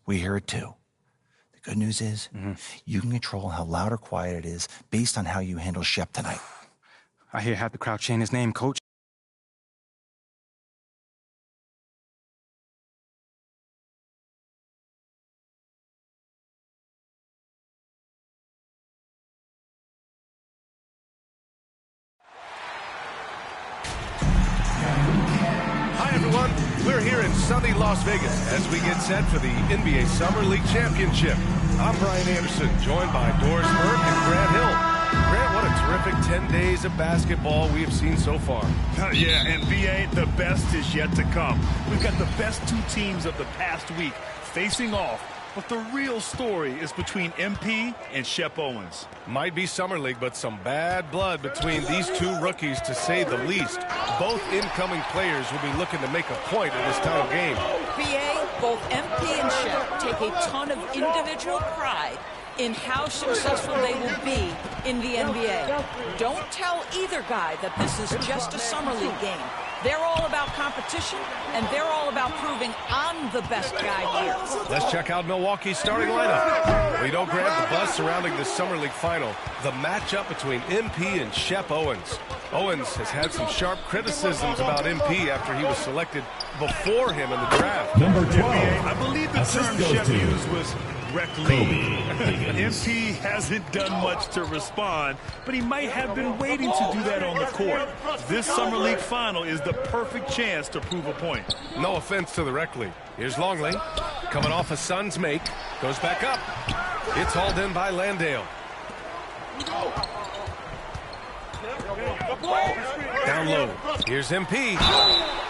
We hear it too. The good news is you can control how loud or quiet it is based on how you handle Shep tonight. I hear half the crowd chanting his name, Coach. Hi, everyone. We're here in sunny Las Vegas as we get set for the NBA Summer League Championship. I'm Brian Anderson, joined by Doris Burke and Grant Hill. Grant, what a terrific 10 days of basketball we have seen so far. Yeah, and BA, the best is yet to come. We've got the best two teams of the past week facing off. But the real story is between MP and Shep Owens. Might be Summer League, but some bad blood between these two rookies, to say the least. Both incoming players will be looking to make a point in this title game. BA, both MP and Shep take a ton of individual pride in how successful they will be in the NBA. Don't tell either guy that this is just a Summer League game. They're all about competition, and they're all about proving I'm the best guy here. Let's check out Milwaukee's starting lineup. We don't grab the buzz surrounding this Summer League final. The matchup between MP and Shep Owens. Owens has had some sharp criticisms about MP after he was selected before him in the draft. Number 12. I believe the term Shep used was reckless. MP hasn't done much to respond, but he might have been waiting to do that on the court. This Summer League final is the perfect chance to prove a point. No offense to the rec league. Here's Longley, coming off a Suns make, goes back up. It's hauled in by Landale. Down low. Here's MP.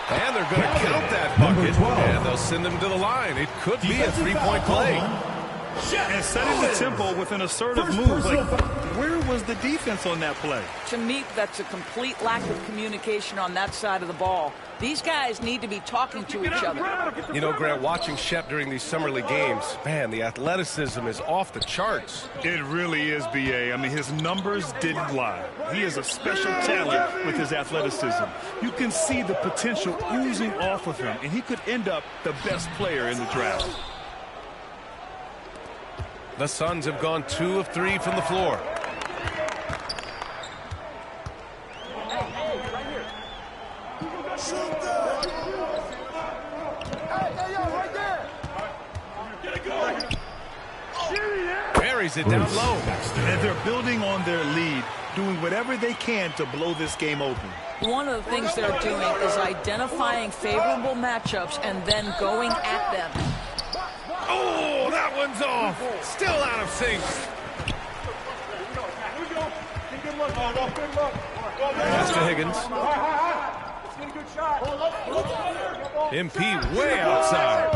And they're going to count that bucket. And they'll send him to the line. It could be a three-point play. And setting the tempo with an assertive move. Like, where was the defense on that play? To me, that's a complete lack of communication on that side of the ball. These guys need to be talking to each other. You know, Grant, watching Shep during these Summer League games, man, the athleticism is off the charts. It really is, BA. I mean, his numbers didn't lie. He is a special talent with his athleticism. You can see the potential oozing off of him, and he could end up the best player in the draft. The Suns have gone 2 of 3 from the floor. Carries it down low. And they're building on their lead, doing whatever they can to blow this game open. One of the things they're doing is identifying favorable matchups and then going at them. Oh, that one's off. Still out of sync. Pass to Higgins. MP way outside.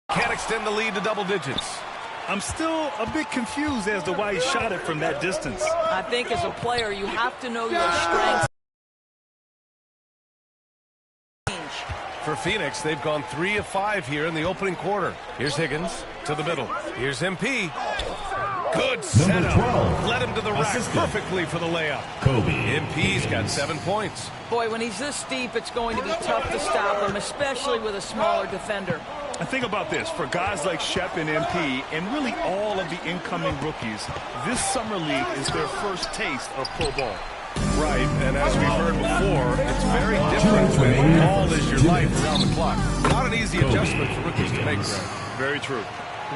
Can't extend the lead to double digits. I'm still a bit confused as to why he shot it from that distance. I think as a player, you have to know your strengths. For Phoenix, they've gone 3 of 5 here in the opening quarter. Here's Higgins to the middle. Here's MP. Good setup. Led him to the rack perfectly for the layup. MP's got 7 points. Boy, when he's this deep, it's going to be tough to stop him, especially with a smaller defender. And think about this, for guys like Shep and MP, and really all of the incoming rookies, this Summer League is their first taste of pro ball. Right, and as we've heard before, it's very different when all is your life around the clock. Not an easy adjustment for rookies to make, Grant. Very true.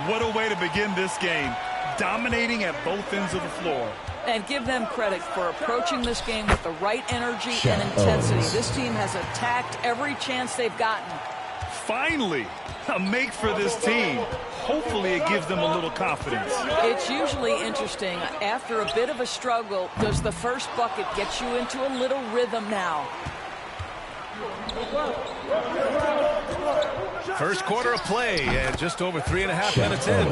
What a way to begin this game, dominating at both ends of the floor. And give them credit for approaching this game with the right energy and intensity. This team has attacked every chance they've gotten. Finally, a make for this team. Hopefully it gives them a little confidence. It's usually interesting. After a bit of a struggle, does the first bucket get you into a little rhythm now? First quarter of play, and just over 3.5 minutes in.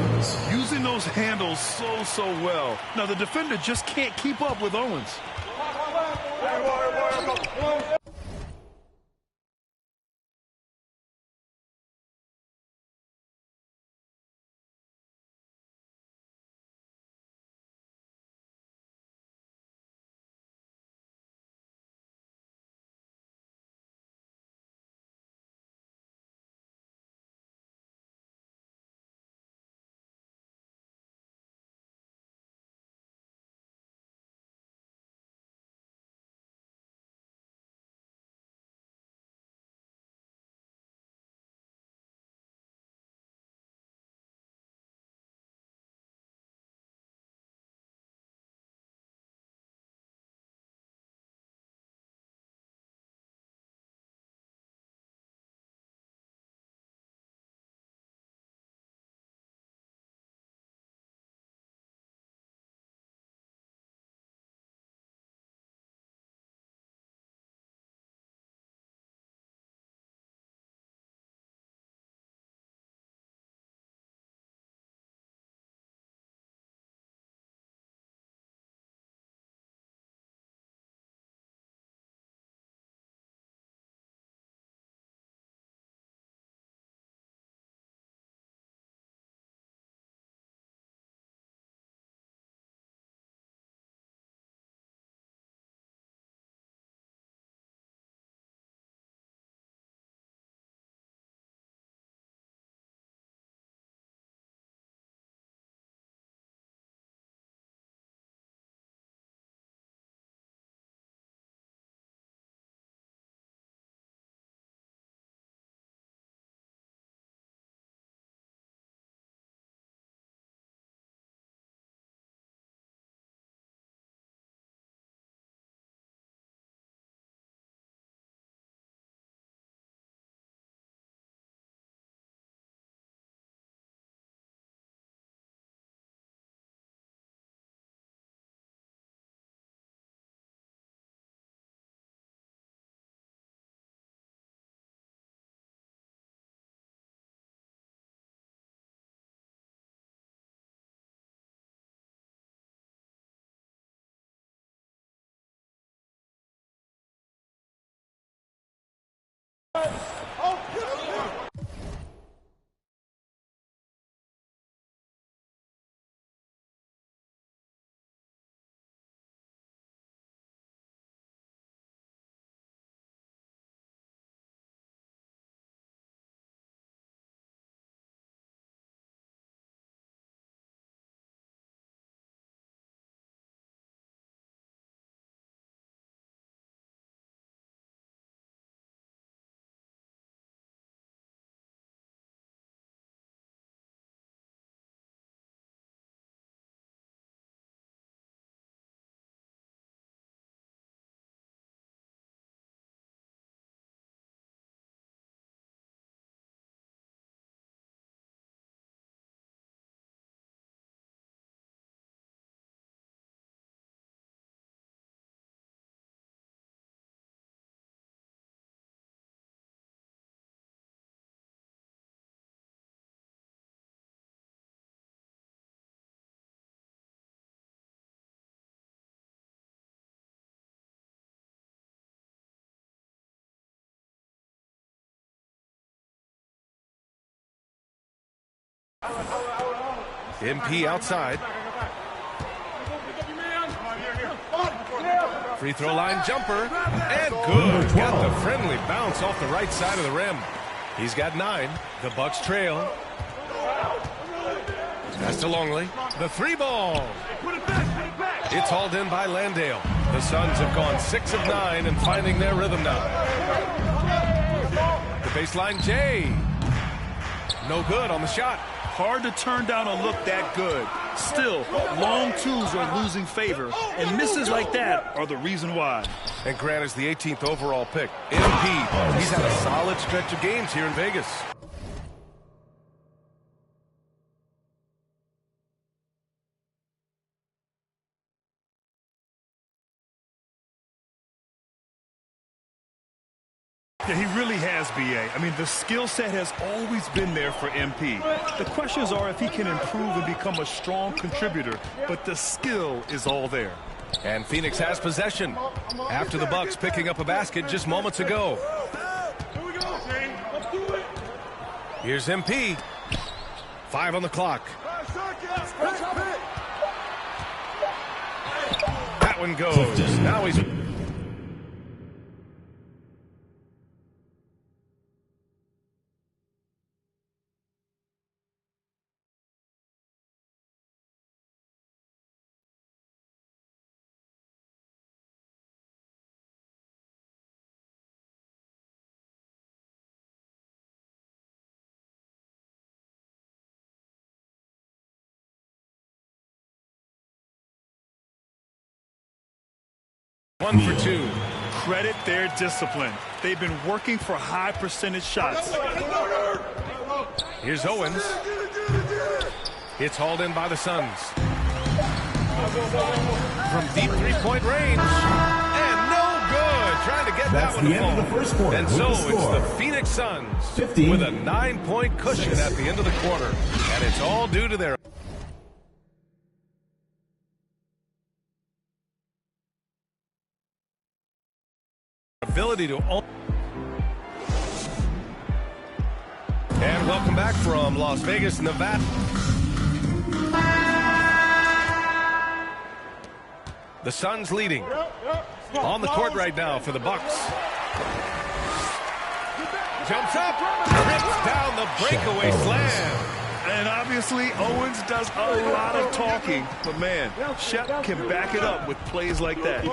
Using those handles so well. Now the defender just can't keep up with Owens. MP outside. Free throw line jumper. And good. Got the friendly bounce off the right side of the rim. He's got 9. The Bucks trail. Pass to Longley. The 3 ball. It's hauled in by Landale. The Suns have gone 6 of 9 and finding their rhythm now. The baseline Jay. No good on the shot. Hard to turn down a look that good. Still, long twos are losing favor, and misses like that are the reason why. And Grant is the 18th overall pick. MP. He's had a solid stretch of games here in Vegas. Yeah, he really has, B.A. I mean, the skill set has always been there for MP. The questions are if he can improve and become a strong contributor, but the skill is all there. And Phoenix has possession after the Bucks picking up a basket just moments ago. Here's MP. 5 on the clock. That one goes. Now he's... One for 2. Credit their discipline. They've been working for high percentage shots. Here's Owens. It's hauled in by the Suns. From deep three-point range. And no good. Trying to get that one to fall. The first quarter. And so it's the Phoenix Suns 15, with a 9-point cushion 6. at the end of the quarter. And it's all due to their ability to own. And welcome back from Las Vegas, Nevada. The Suns leading on the court right now for the Bucks. Jumps up, rips down the breakaway slam. And obviously, Owens does a lot of talking. But, man, Shep can back it up with plays like that.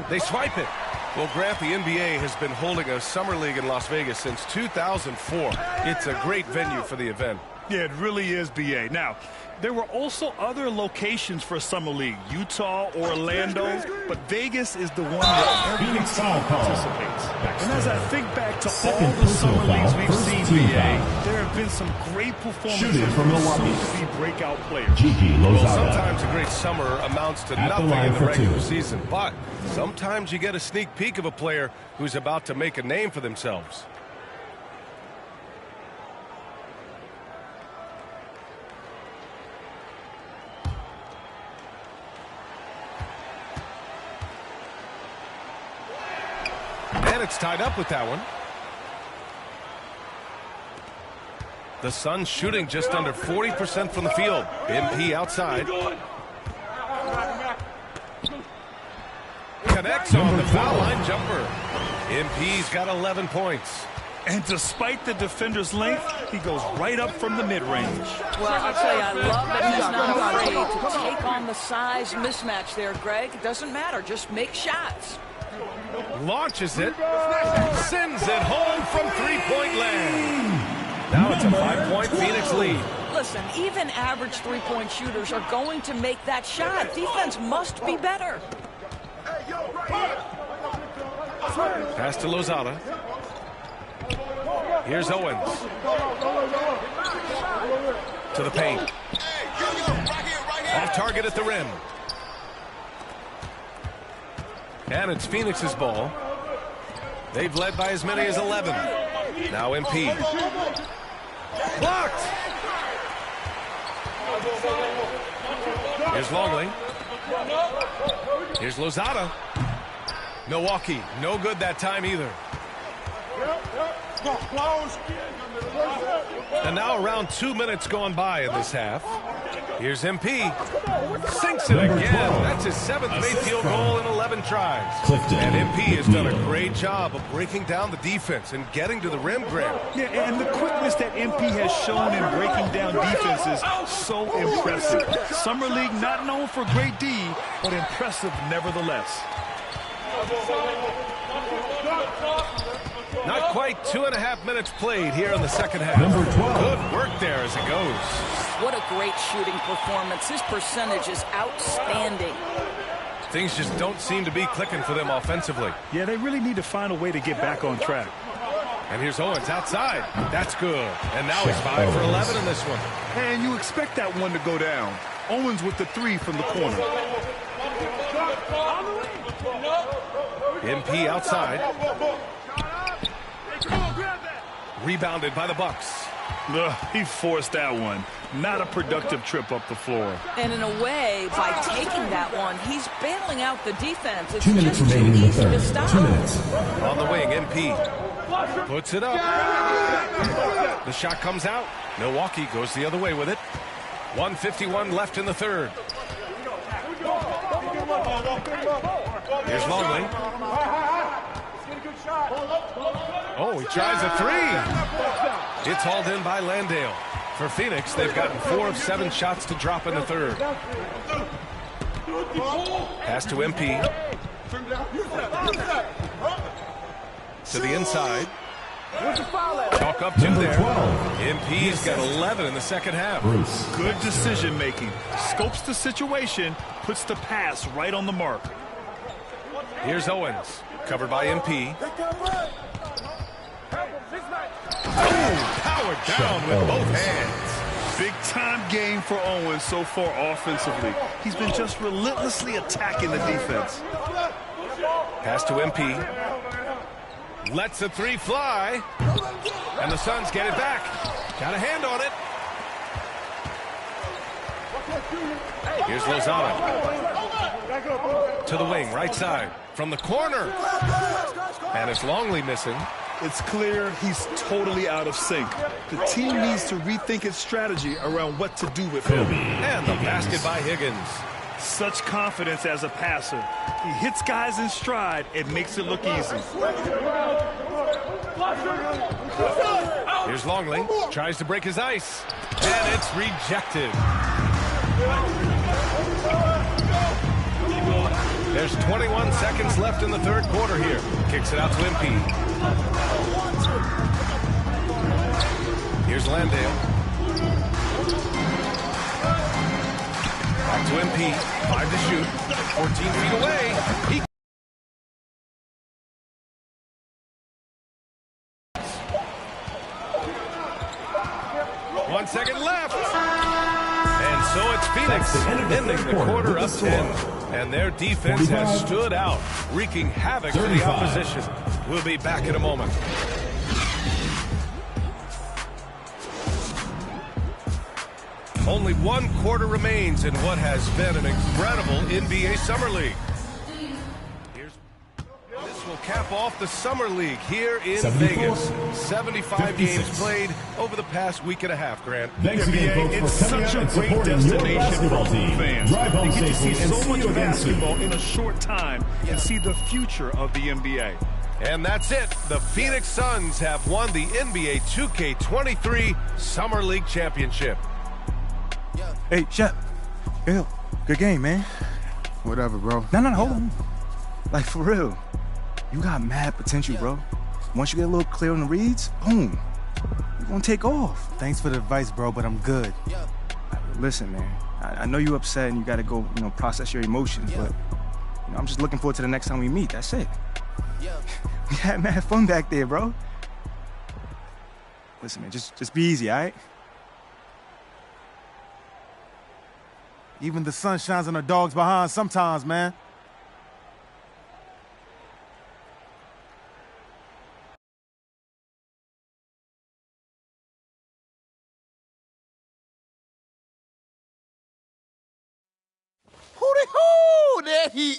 They swipe it. Well, Grant, the NBA has been holding a summer league in Las Vegas since 2004. It's a great venue for the event. Yeah, it really is, B.A. Now, there were also other locations for Summer League, Utah, Orlando, but Vegas is the one that every team participates. And as I think back to all the Summer Leagues we've seen, B.A., there have been some great performances from soon-to-be breakout players. Well, sometimes a great summer amounts to nothing in the regular season, but sometimes you get a sneak peek of a player who's about to make a name for themselves. And it's tied up with that one. The Suns shooting just under 40% from the field. MP outside. Connects on the foul line jumper. MP's got 11 points. And despite the defender's length, he goes right up from the mid-range. Well, I'll tell you, I love that he's not afraid to take on the size mismatch there, Greg. It doesn't matter. Just make shots. Launches it. Sends it home from three-point land. Now it's a 5-point Phoenix lead. Listen, even average three-point shooters are going to make that shot. Defense must be better. Pass to Lozada. Here's Owens. To the paint. Off target at the rim. And it's Phoenix's ball. They've led by as many as 11. Now MP. Blocked! Here's Longley. Here's Lozada. Milwaukee, no good that time either. And now around 2 minutes gone by in this half. Here's MP. Sinks it again. That's his 7th Mayfield goal in 11 tries. Clifton And MP has done a McNeil. great job of breaking down the defense and getting to the rim, Grant. Yeah, and the quickness that MP has shown in breaking down defenses, so impressive. Summer League not known for great D, but impressive nevertheless. Not quite 2.5 minutes played here in the second half. Number 12. Good work there as it goes. What a great shooting performance. His percentage is outstanding. Things just don't seem to be clicking for them offensively. Yeah, they really need to find a way to get back on track. And here's Owens outside. That's good. And now he's 5 for 11 in this one. And you expect that one to go down. Owens with the 3 from the corner. MP outside. Rebounded by the Bucks. Ugh, he forced that one. Not a productive trip up the floor. And in a way, by taking that one, he's bailing out the defense. It's 2 minutes just too remaining in the easy to third. stop. 2 minutes. On the wing, MP. Puts it up. The shot comes out. Milwaukee goes the other way with it. 1:51 left in the third. Here's Longley. Oh, he tries a 3. It's hauled in by Landale. For Phoenix, they've gotten 4 of 7 shots to drop in the third. Pass to MP. To the inside. Chalk up 2 Number there. 12. MP's got 11 in the second half. Bruce. Good decision making. Scopes the situation, puts the pass right on the mark. Here's Owens, covered by MP. Oh, powered down with both hands. Big time game for Owens so far offensively. He's been just relentlessly attacking the defense. Pass to MP. Lets the 3 fly. And the Suns get it back. Got a hand on it. Here's Lozano. To the wing, right side. From the corner. And it's Longley missing. It's clear he's totally out of sync. The team needs to rethink its strategy around what to do with him. And the basket by Higgins. Such confidence as a passer. He hits guys in stride and makes it look easy. Here's Longley. Tries to break his ice. And it's rejected. There's 21 seconds left in the third quarter here. Kicks it out to MP. Here's Landale. Back to MP. 5 to shoot. 14 feet away. He 1 second left. And so it's Phoenix ending the quarter up 10. And their defense has stood out, wreaking havoc for the opposition. We'll be back in a moment. Only 1 quarter remains in what has been an incredible NBA Summer League. This will cap off the Summer League here in 74, Vegas. 75 56. games played over the past week and a half, Grant. Thanks again, folks, It's for coming such out a and great supporting your destination for basketball team. fans. Drive home They get to see safely and so see much you again soon. basketball in a short time and see the future of the NBA. And that's it. The Phoenix Suns have won the NBA 2K23 Summer League Championship. Hey, Shep. Yo, good game, man. Whatever, bro. No, hold on. Like, for real. You got mad potential, bro. Once you get a little clear on the reads, boom. You're gonna take off. Thanks for the advice, bro, but I'm good. Listen, man. I know you're upset and you gotta go, process your emotions, but I'm just looking forward to the next time we meet. That's it. We had mad fun back there, bro. Listen, man, just be easy, all right? Even the sun shines on the dog's behind sometimes, man. Hooty-hoo! There he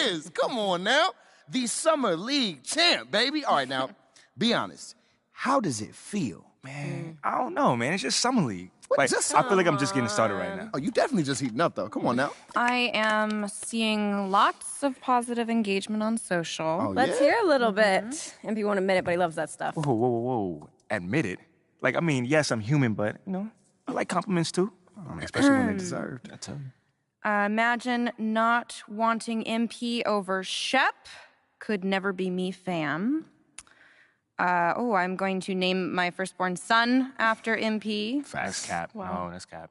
is. Come on now. The Summer League champ, baby. All right, now, be honest. How does it feel? Man, I don't know, man. It's just summer league. What, Like, just I feel like I'm just getting started right now. Oh, you definitely just heating up, though. Come on now. I am seeing lots of positive engagement on social. Oh, Let's yeah? hear a little bit. MP won't admit it, but he loves that stuff. Whoa, whoa, whoa, whoa. Admit it. Like, I mean, yes, I'm human, but, you know, I like compliments too. Especially when they're deserved. I tell you. Imagine not wanting MP over Shep. Could never be me, fam. I'm going to name my firstborn son after MP. That's cap. Wow. No, that's cap.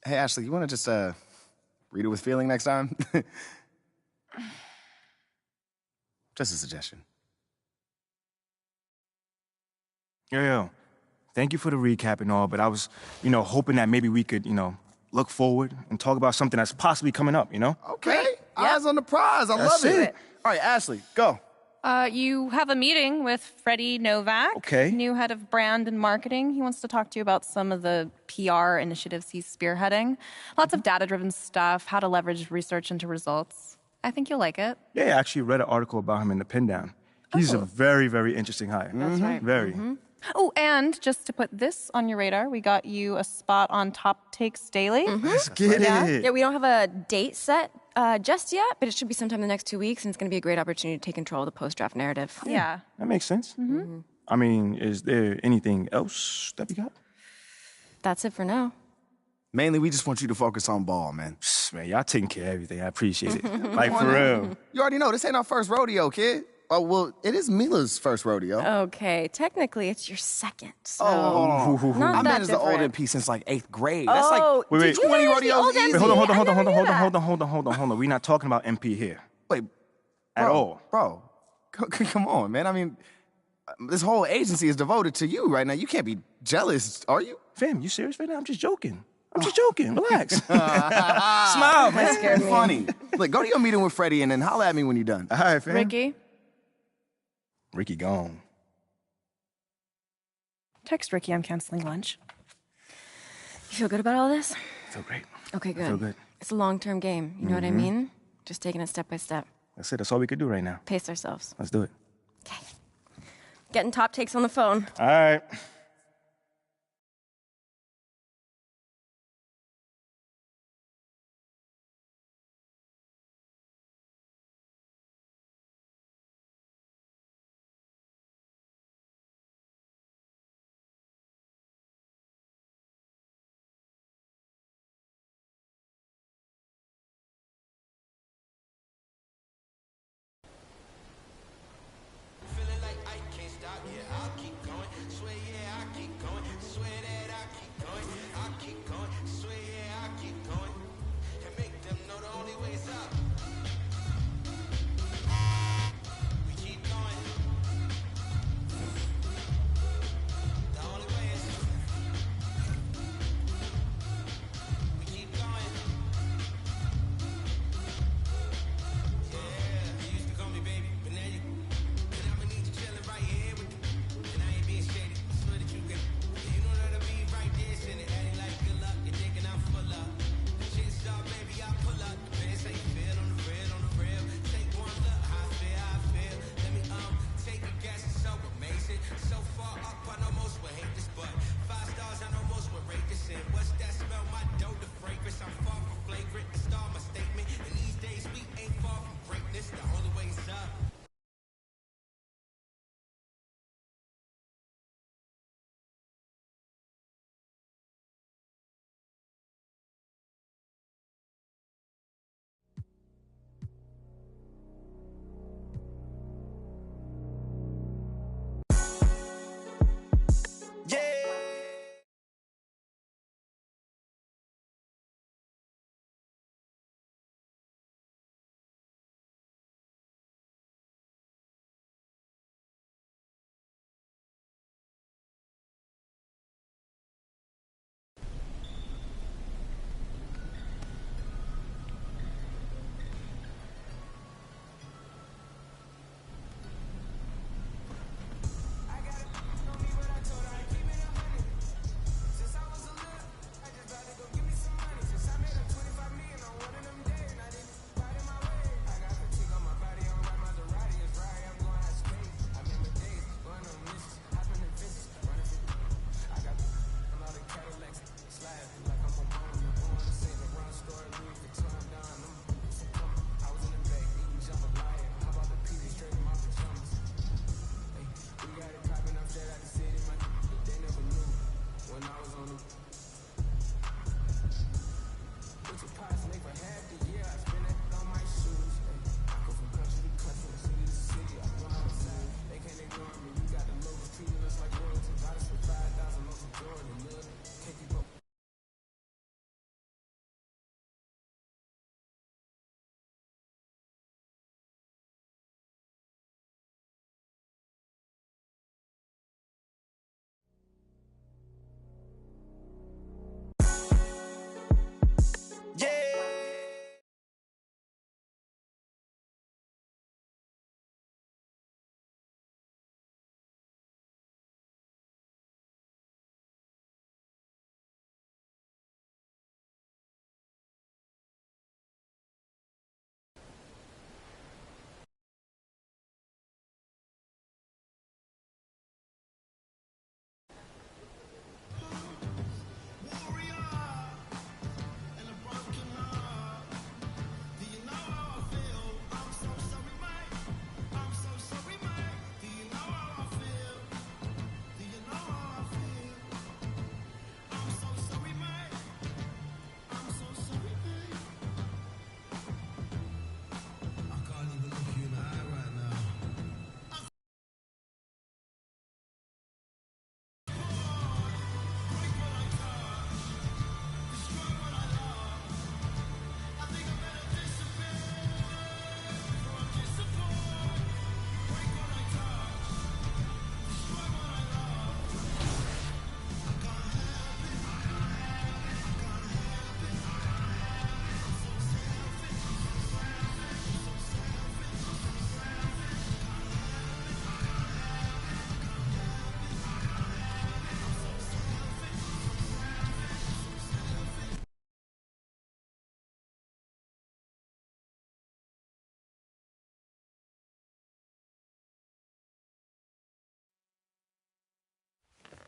Hey, Ashley, you want to just read it with feeling next time? Just a suggestion. Yo. Thank you for the recap and all, but I was, hoping that maybe we could, look forward and talk about something that's possibly coming up, Okay. Eyes on the prize. I love it. All right, Ashley, go. You have a meeting with Freddie Novak, Okay. new head of brand and marketing. He wants to talk to you about some of the PR initiatives he's spearheading. Lots of data-driven stuff, how to leverage research into results. I think you'll like it. Yeah, I actually read an article about him in the Pin Down. He's a very, very interesting hire. That's right. Very. Oh, and just to put this on your radar, we got you a spot on Top Takes Daily. Let's get it. Yeah, we don't have a date set just yet, but it should be sometime in the next 2 weeks, and it's going to be a great opportunity to take control of the post-draft narrative. Yeah. That makes sense. I mean, is there anything else that we got? That's it for now. Mainly, we just want you to focus on ball, man. Man, y'all taking care of everything. I appreciate it. Like, for real. You already know, this ain't our first rodeo, kid. Oh, well, it is Mila's first rodeo. Okay, technically it's your second. So Oh, not I that meant as the old different. MP since like 8th grade. That's Oh, Wait, did wait. you 20 manage the rodeos old easy. MP? Wait, hold on. I never knew that. We're not talking about MP here Wait, at all. Bro, come on, man. I mean, this whole agency is devoted to you right now. You can't be jealous, are you? Fam, you serious right now? I'm just joking. Relax. Smile, man. Scared me. Funny. Look, go to your meeting with Freddie and then holler at me when you're done. All right, fam. Ricky, gone. text Ricky I'm canceling lunch. You feel good about all this? I feel great. Okay, good. feel good. It's a long-term game. You know what I mean? Just taking it step by step. That's it. That's all we could do right now. Pace ourselves. Let's do it. Okay. Getting Top Takes on the phone. All right.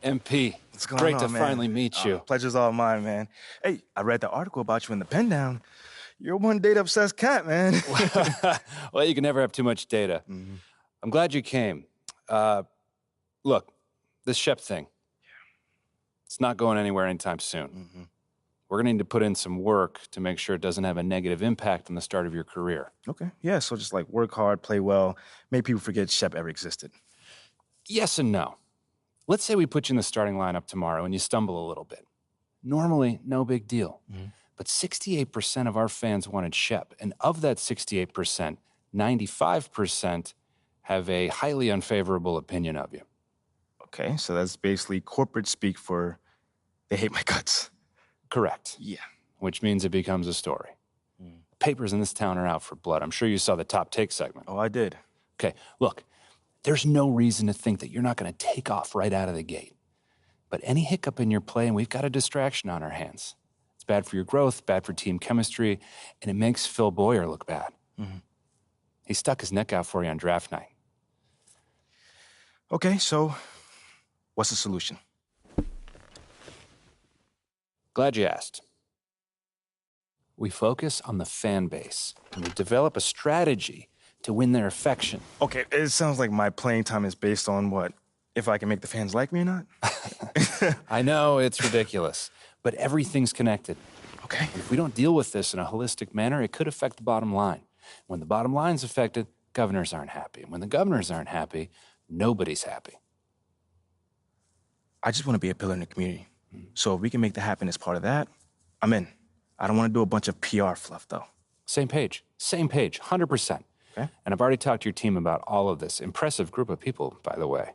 MP, What's going great on, to man? finally meet you. Pleasure's all mine, man. Hey, I read the article about you in the Pen Down. You're one data-obsessed cat, man. Well, you can never have too much data. I'm glad you came. Look, this Shep thing, it's not going anywhere anytime soon. We're going to need to put in some work to make sure it doesn't have a negative impact on the start of your career. Okay, yeah, so just like work hard, play well, make people forget Shep ever existed. Yes and no. Let's say we put you in the starting lineup tomorrow and you stumble a little bit. Normally, no big deal. But 68% of our fans wanted Shep, and of that 68%, 95% have a highly unfavorable opinion of you. Okay, so that's basically corporate speak for they hate my guts. Correct. Yeah. Which means it becomes a story. Papers in this town are out for blood. I'm sure you saw the top take segment. Oh, I did. Okay, look, there's no reason to think that you're not going to take off right out of the gate. But any hiccup in your play, and we've got a distraction on our hands. It's bad for your growth, bad for team chemistry, and it makes Phil Boyer look bad. He stuck his neck out for you on draft night. Okay, so what's the solution? Glad you asked. We focus on the fan base, and we develop a strategy to win their affection. Okay, it sounds like my playing time is based on what? If I can make the fans like me or not? I know, it's ridiculous, but everything's connected. Okay. If we don't deal with this in a holistic manner, it could affect the bottom line. When the bottom line's affected, governors aren't happy. And when the governors aren't happy, nobody's happy. I just want to be a pillar in the community. So if we can make that happen as part of that, I'm in. I don't want to do a bunch of PR fluff, though. Same page, 100%. Okay. And I've already talked to your team about all of this. Impressive group of people, by the way.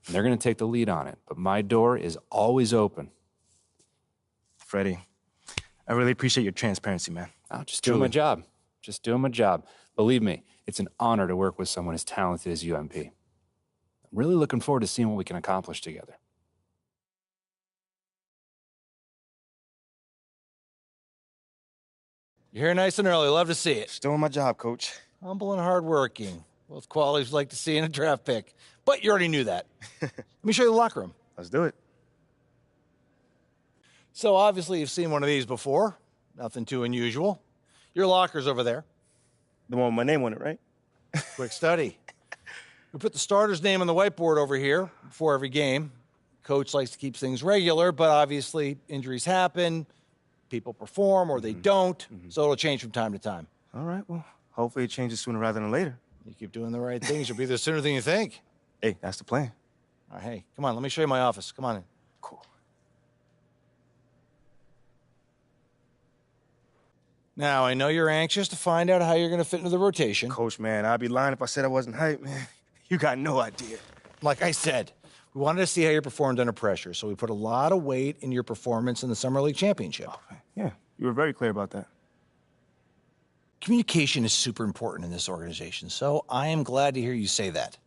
And they're going to take the lead on it. But my door is always open. Freddie, I really appreciate your transparency, man. I'm just doing my job. Just doing my job. Believe me, it's an honor to work with someone as talented as UMP. I'm really looking forward to seeing what we can accomplish together. You're here nice and early. Love to see it. Just doing my job, Coach. Humble and hardworking. Both qualities we like to see in a draft pick. But you already knew that. Let me show you the locker room. Let's do it. So obviously you've seen one of these before. Nothing too unusual. Your locker's over there. The one with my name on it, right? Quick study. We put the starter's name on the whiteboard over here before every game. Coach likes to keep things regular, but obviously injuries happen. People perform or they don't, so it'll change from time to time. All right, well, hopefully it changes sooner rather than later. You keep doing the right things, you'll be there sooner than you think. Hey, that's the plan. All right, hey, come on, let me show you my office. Come on in. Cool. Now, I know you're anxious to find out how you're going to fit into the rotation. Coach, man, I'd be lying if I said I wasn't hyped, man. You got no idea. Like I said, we wanted to see how you performed under pressure, so we put a lot of weight in your performance in the Summer League Championship. Yeah, you were very clear about that. Communication is super important in this organization, so I am glad to hear you say that.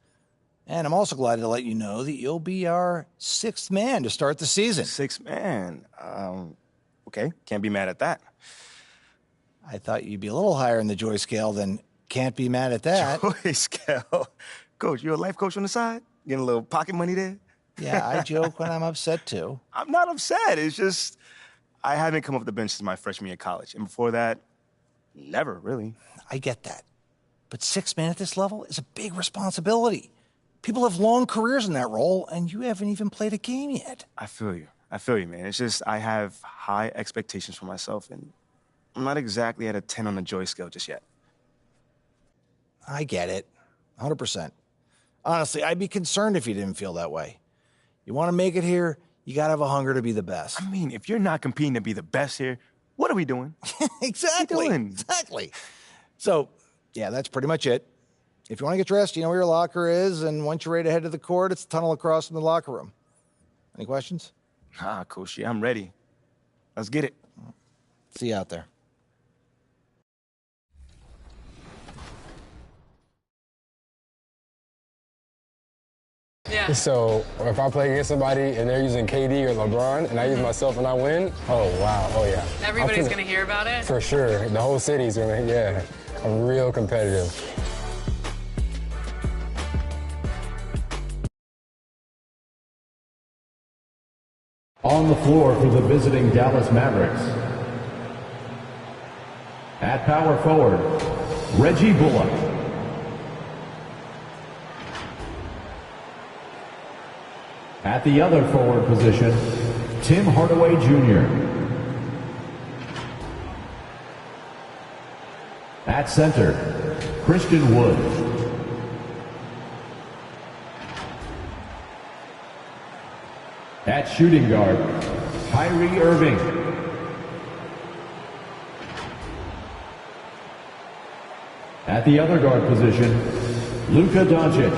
And I'm also glad to let you know that you'll be our sixth man to start the season. Sixth man? Okay, can't be mad at that. I thought you'd be a little higher in the joy scale than can't be mad at that. Joy scale? Coach, you a life coach on the side? Getting a little pocket money there? Yeah, I joke when I'm upset, too. I'm not upset. It's just I haven't come off the bench since my freshman year of college. And before that, never, really. I get that. But sixth man at this level is a big responsibility. People have long careers in that role, and you haven't even played a game yet. I feel you, man. It's just I have high expectations for myself, and I'm not exactly at a 10 on the joy scale just yet. I get it. 100%. Honestly, I'd be concerned if you didn't feel that way. You want to make it here, you got to have a hunger to be the best. I mean, if you're not competing to be the best here, what are we doing? Exactly. What are we doing? Exactly. So, yeah, that's pretty much it. If you want to get dressed, you know where your locker is, and once you're ready to head to the court, it's a tunnel across from the locker room. Any questions? Coach, I'm ready. Let's get it. See you out there. Yeah. So if I play against somebody and they're using KD or LeBron and I use myself and I win, oh, wow, oh, yeah. Everybody's going to hear about it? For sure. The whole city's going to, yeah. I'm real competitive. On the floor for the visiting Dallas Mavericks, at power forward, Reggie Bullock. At the other forward position, Tim Hardaway Jr. At center, Christian Wood. At shooting guard, Kyrie Irving. At the other guard position, Luka Doncic.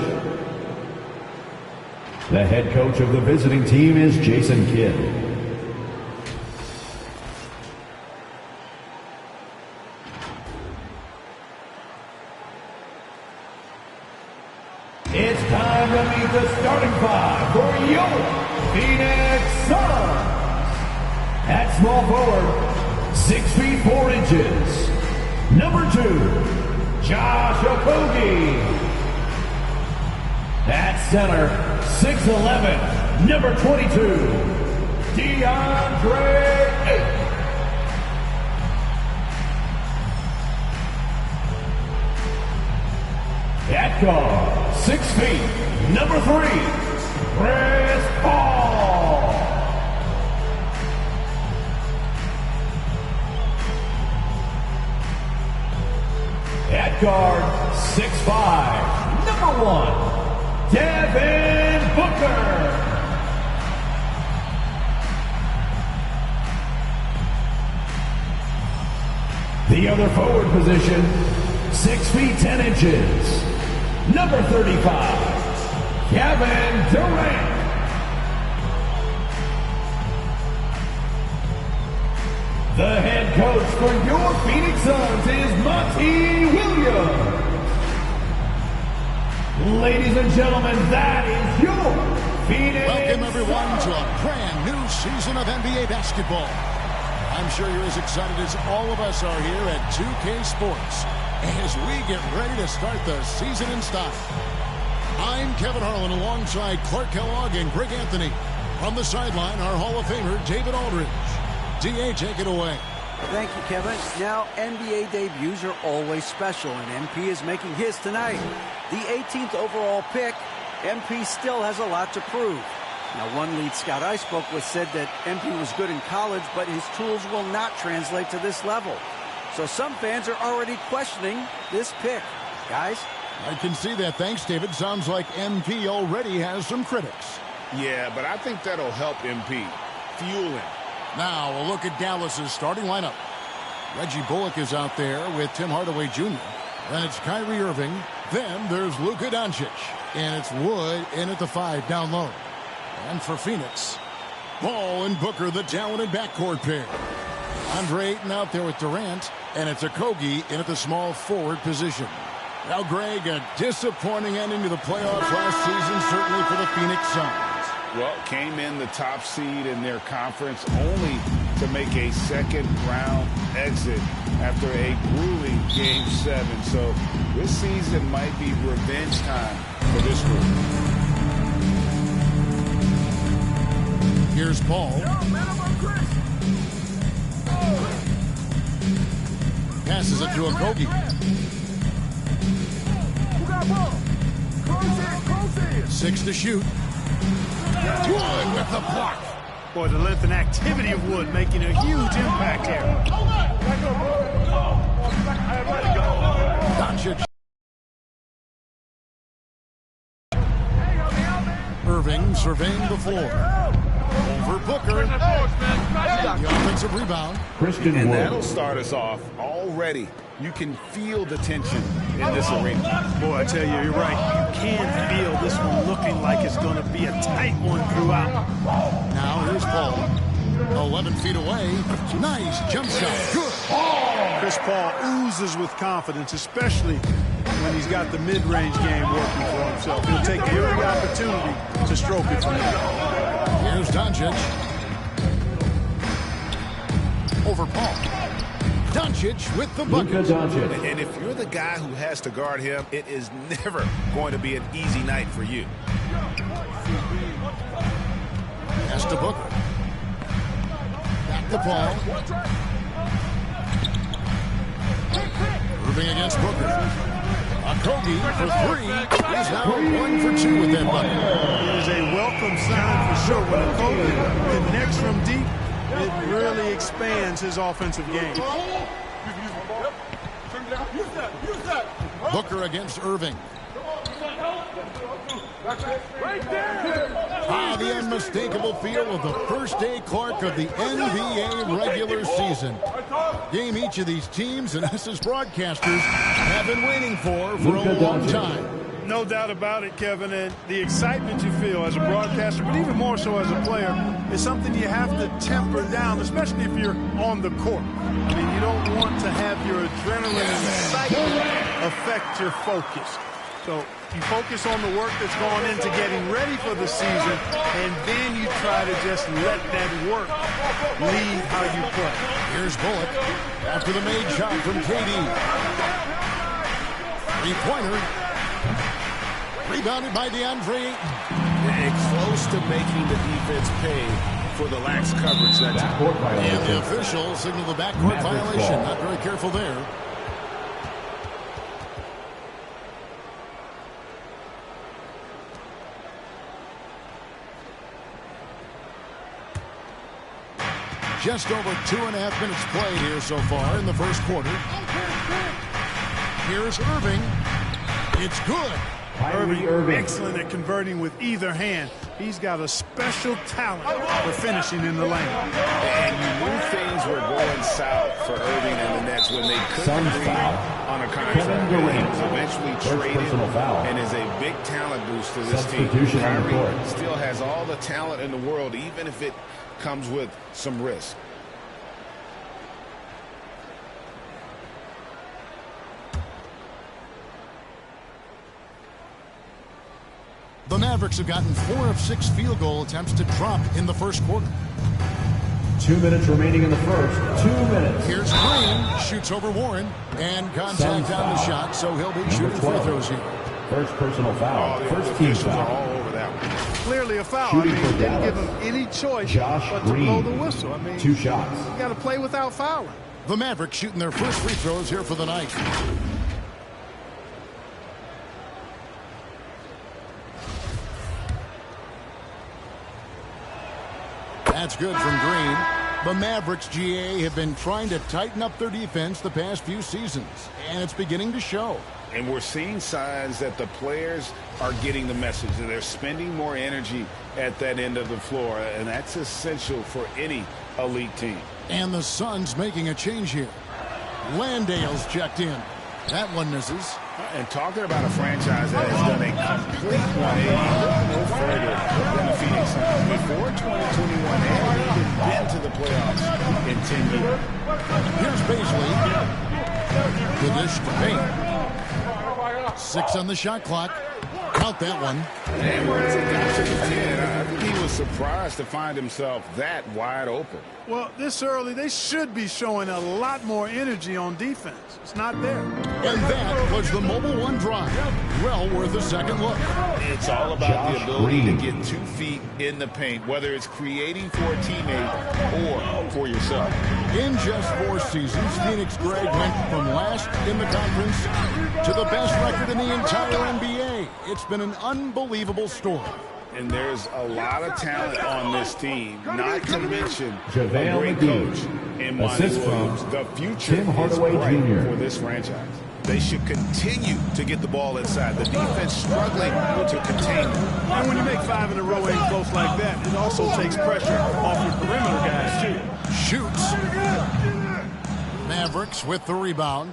The head coach of the visiting team is Jason Kidd. It's time to meet the starting five for your Phoenix Suns. At small forward, 6 feet 4 inches, number 2, Josh Okogie. At center, 6'11", number 22, DeAndre Ayton. At guard, 6 feet, number 3, Chris Paul. At guard, 6'5", number 1, Devin Booker. The other forward position, 6 feet 10 inches, number 35, Kevin Durant. The head coach for your Phoenix Suns is Monty Williams. Ladies and gentlemen, that is your Phoenix Welcome, everyone, to a brand new season of NBA basketball. I'm sure you're as excited as all of us are here at 2K Sports as we get ready to start the season in style. I'm Kevin Harlan alongside Clark Kellogg and Greg Anthony. On the sideline, our Hall of Famer, David Aldridge. D.A., take it away. Thank you, Kevin. Now, NBA debuts are always special, and MP is making his tonight. The 18th overall pick, MP still has a lot to prove. Now, one lead scout I spoke with said that MP was good in college, but his tools will not translate to this level. So some fans are already questioning this pick. Guys? I can see that. Thanks, David. Sounds like MP already has some critics. Yeah, but I think that'll help MP. Fuel him. Now, a look at Dallas's starting lineup. Reggie Bullock is out there with Tim Hardaway Jr. Then it's Kyrie Irving. Then there's Luka Doncic. And it's Wood in at the 5 down low. And for Phoenix, Paul and Booker, the talented backcourt pair. Andre Ayton out there with Durant. And it's Okogie in at the small forward position. Now, Greg, a disappointing ending to the playoffs last season, certainly for the Phoenix Suns. Well, came in the top seed in their conference only to make a second-round exit after a grueling Game 7. So this season might be revenge time for this group. Here's Paul. Passes it to Okogie. 6 to shoot. Wood with the block. Boy, the length and activity of Wood making a huge impact here. Doncic. Irving surveying the floor. Over Booker. The offensive rebound. Christian Wood. And that'll start us off already. You can feel the tension in this arena. Boy, I tell you, you're right. You can feel this one looking like it's going to be a tight one throughout. Now here's Paul. 11 feet away. Nice jump shot. Good. Chris Paul oozes with confidence, especially when he's got the mid-range game working for himself. He'll take every opportunity to stroke it from there. Here's Doncic. Over Paul. Doncic with the bucket. And if you're the guy who has to guard him, it is never going to be an easy night for you. Pass to Booker. take the fall. Irving against Booker. Okogie for three. He's now 1 for 2 with that bucket. It is a welcome sign for sure. When Okogie connects from deep, it really expands his offensive game. Booker against Irving. The unmistakable feel of the first day Clark of the NBA regular season. Game each of these teams and us as broadcasters have been waiting for a long time. No doubt about it, Kevin, and the excitement you feel as a broadcaster, but even more so as a player, is something you have to temper down, especially if you're on the court. I mean, you don't want to have your adrenaline and excitement affect your focus. So you focus on the work that's gone into getting ready for the season, and then you try to just let that work lead how you play. Here's Bullock after the made shot from KD. Three-pointer. Rebounded by DeAndre Ayton. And close to making the defense pay for the lax coverage that time. And the official signaled the backcourt violation. Not very careful there. Just over 2.5 minutes played here so far in the first quarter. Here's Irving. It's good. Irving, excellent at converting with either hand. He's got a special talent for finishing in the lane. And you knew things were going south for Irving and the Nets when they couldn't agree on a contract. He was eventually traded and is a big talent boost to this team. Kyrie still has all the talent in the world, even if it comes with some risk. The Mavericks have gotten 4 of 6 field goal attempts to drop in the first quarter. 2 minutes remaining in the first. 2 minutes. Here's Green. Shoots over Warren. And contact on the shot, so he'll be shooting free throws here. First personal foul. First team foul. Clearly a foul. Didn't give him any choice but to blow the whistle. 2 shots. You got to play without fouling. The Mavericks shooting their first free throws here for the night. That's good from Green. The Mavericks, GA, have been trying to tighten up their defense the past few seasons, and it's beginning to show. And we're seeing signs that the players are getting the message, that they're spending more energy at that end of the floor, and that's essential for any elite team. And the Suns making a change here. Landale's checked in. That one misses. And talking about a franchise that has done a complete 180, no further than the Phoenix Suns. Before 2021, they haven't even been to the playoffs in 10 years. Here's Paisley. The dish to Payne. 6 on the shot clock. Count that one. And once it got to the 10, I think he was surprised to find himself that wide open. Well, this early, they should be showing a lot more energy on defense. It's not there. And that was the Mobile One drive. Well worth a second look. It's all about the ability to get 2 feet in the paint, whether it's creating for a teammate or for yourself. In just 4 seasons, Phoenix Greg went from last in the conference to the best record in the entire NBA. It's been an unbelievable story. And there's a lot of talent on this team, not to mention a JaVale great McGee. coach in Monty Assist Williams. from The future Tim is Hardaway bright Jr. for this franchise. They should continue to get the ball inside. The defense struggling to contain them. And when you make 5 in a row ain't close like that, it also takes pressure off your perimeter guys, too. Shoots. Mavericks with the rebound.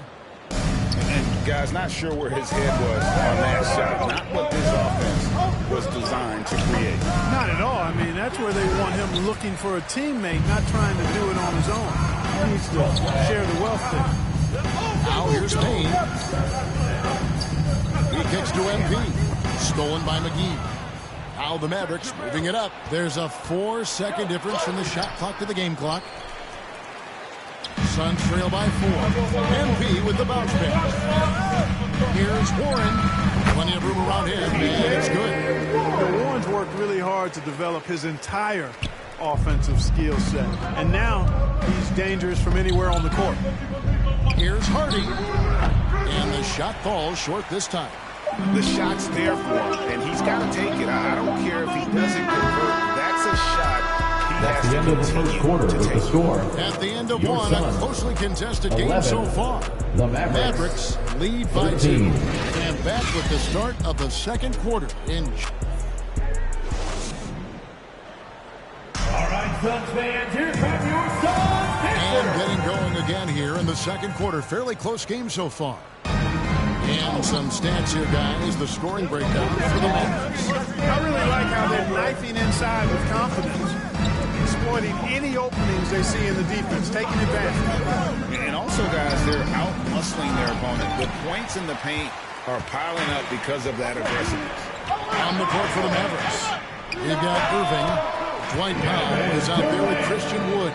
And guys, not sure where his head was on that shot. Not what this offense was designed to create. Not at all. I mean, that's where they want him looking for a teammate, not trying to do it on his own. He needs to share the wealth there. Now here's Payne. He kicks to MP. Stolen by McGee. Now the Mavericks moving it up. There's a 4-second difference from the shot clock to the game clock. Suns trail by 4. MP with the bounce pass. Here's Warren. Plenty of room around him, and it's good. Warren's worked really hard to develop his entire offensive skill set. And now he's dangerous from anywhere on the court. Here's Hardy. And the shot falls short this time. The shot's there for him, and he's got to take it. I don't care if he doesn't convert. That's a shot. That's the end of the first quarter with the score. At the end of one, a closely contested game so far. The Mavericks lead by 2. And back with the start of the second quarter. All right, Suns fans, here come your Suns. And getting going again here in the second quarter. Fairly close game so far. And some stats here, guys. The scoring breakdown for the Mavericks. I really like how they're knifing inside with confidence, exploiting any openings they see in the defense, taking advantage. And also, guys, they're out-muscling their opponent. The points in the paint are piling up because of that aggressiveness. On the court for the Mavericks, you've got Irving. Dwight Powell is out there with Christian Wood.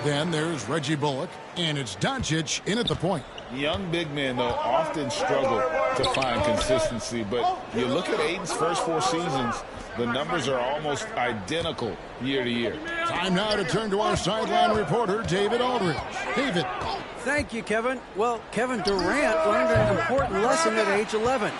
Then there's Reggie Bullock, and it's Doncic in at the point. Young big men, though, often struggle to find consistency, but you look at Ayton's first 4 seasons, the numbers are almost identical year to year. Time now to turn to our sideline reporter, David Aldridge. David. Thank you, Kevin. Well, Kevin Durant learned an important lesson at age 11.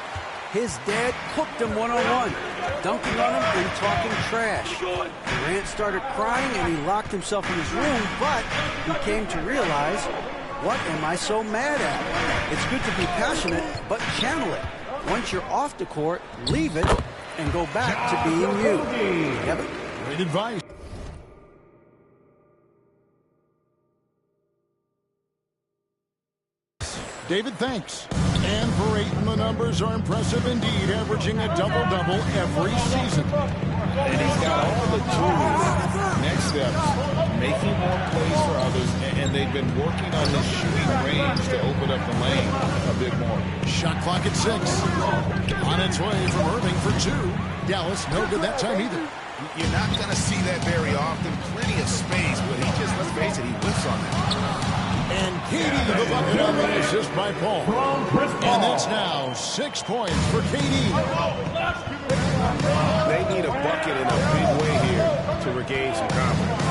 His dad cooked him one-on-one, dunking on him and talking trash. Durant started crying and he locked himself in his room, but he came to realize, what am I so mad at? It's good to be passionate, but channel it. Once you're off the court, leave it and go back to being you. Kevin? Great advice. David, thanks. And for Ayton, the numbers are impressive indeed, averaging a double-double every season. And he's got all the tools. Next steps, making more plays for others, and they've been working on his shooting range to open up the lane a bit more. Shot clock at 6. On its way from Irving for 2. Dallas, no good that time either. You're not going to see that very often. Plenty of space, but he just, let's face it, he whips on that. And KD the bucket on the assist by Paul. And that's now 6 points for KD. They need a bucket in a big way here to regain some confidence.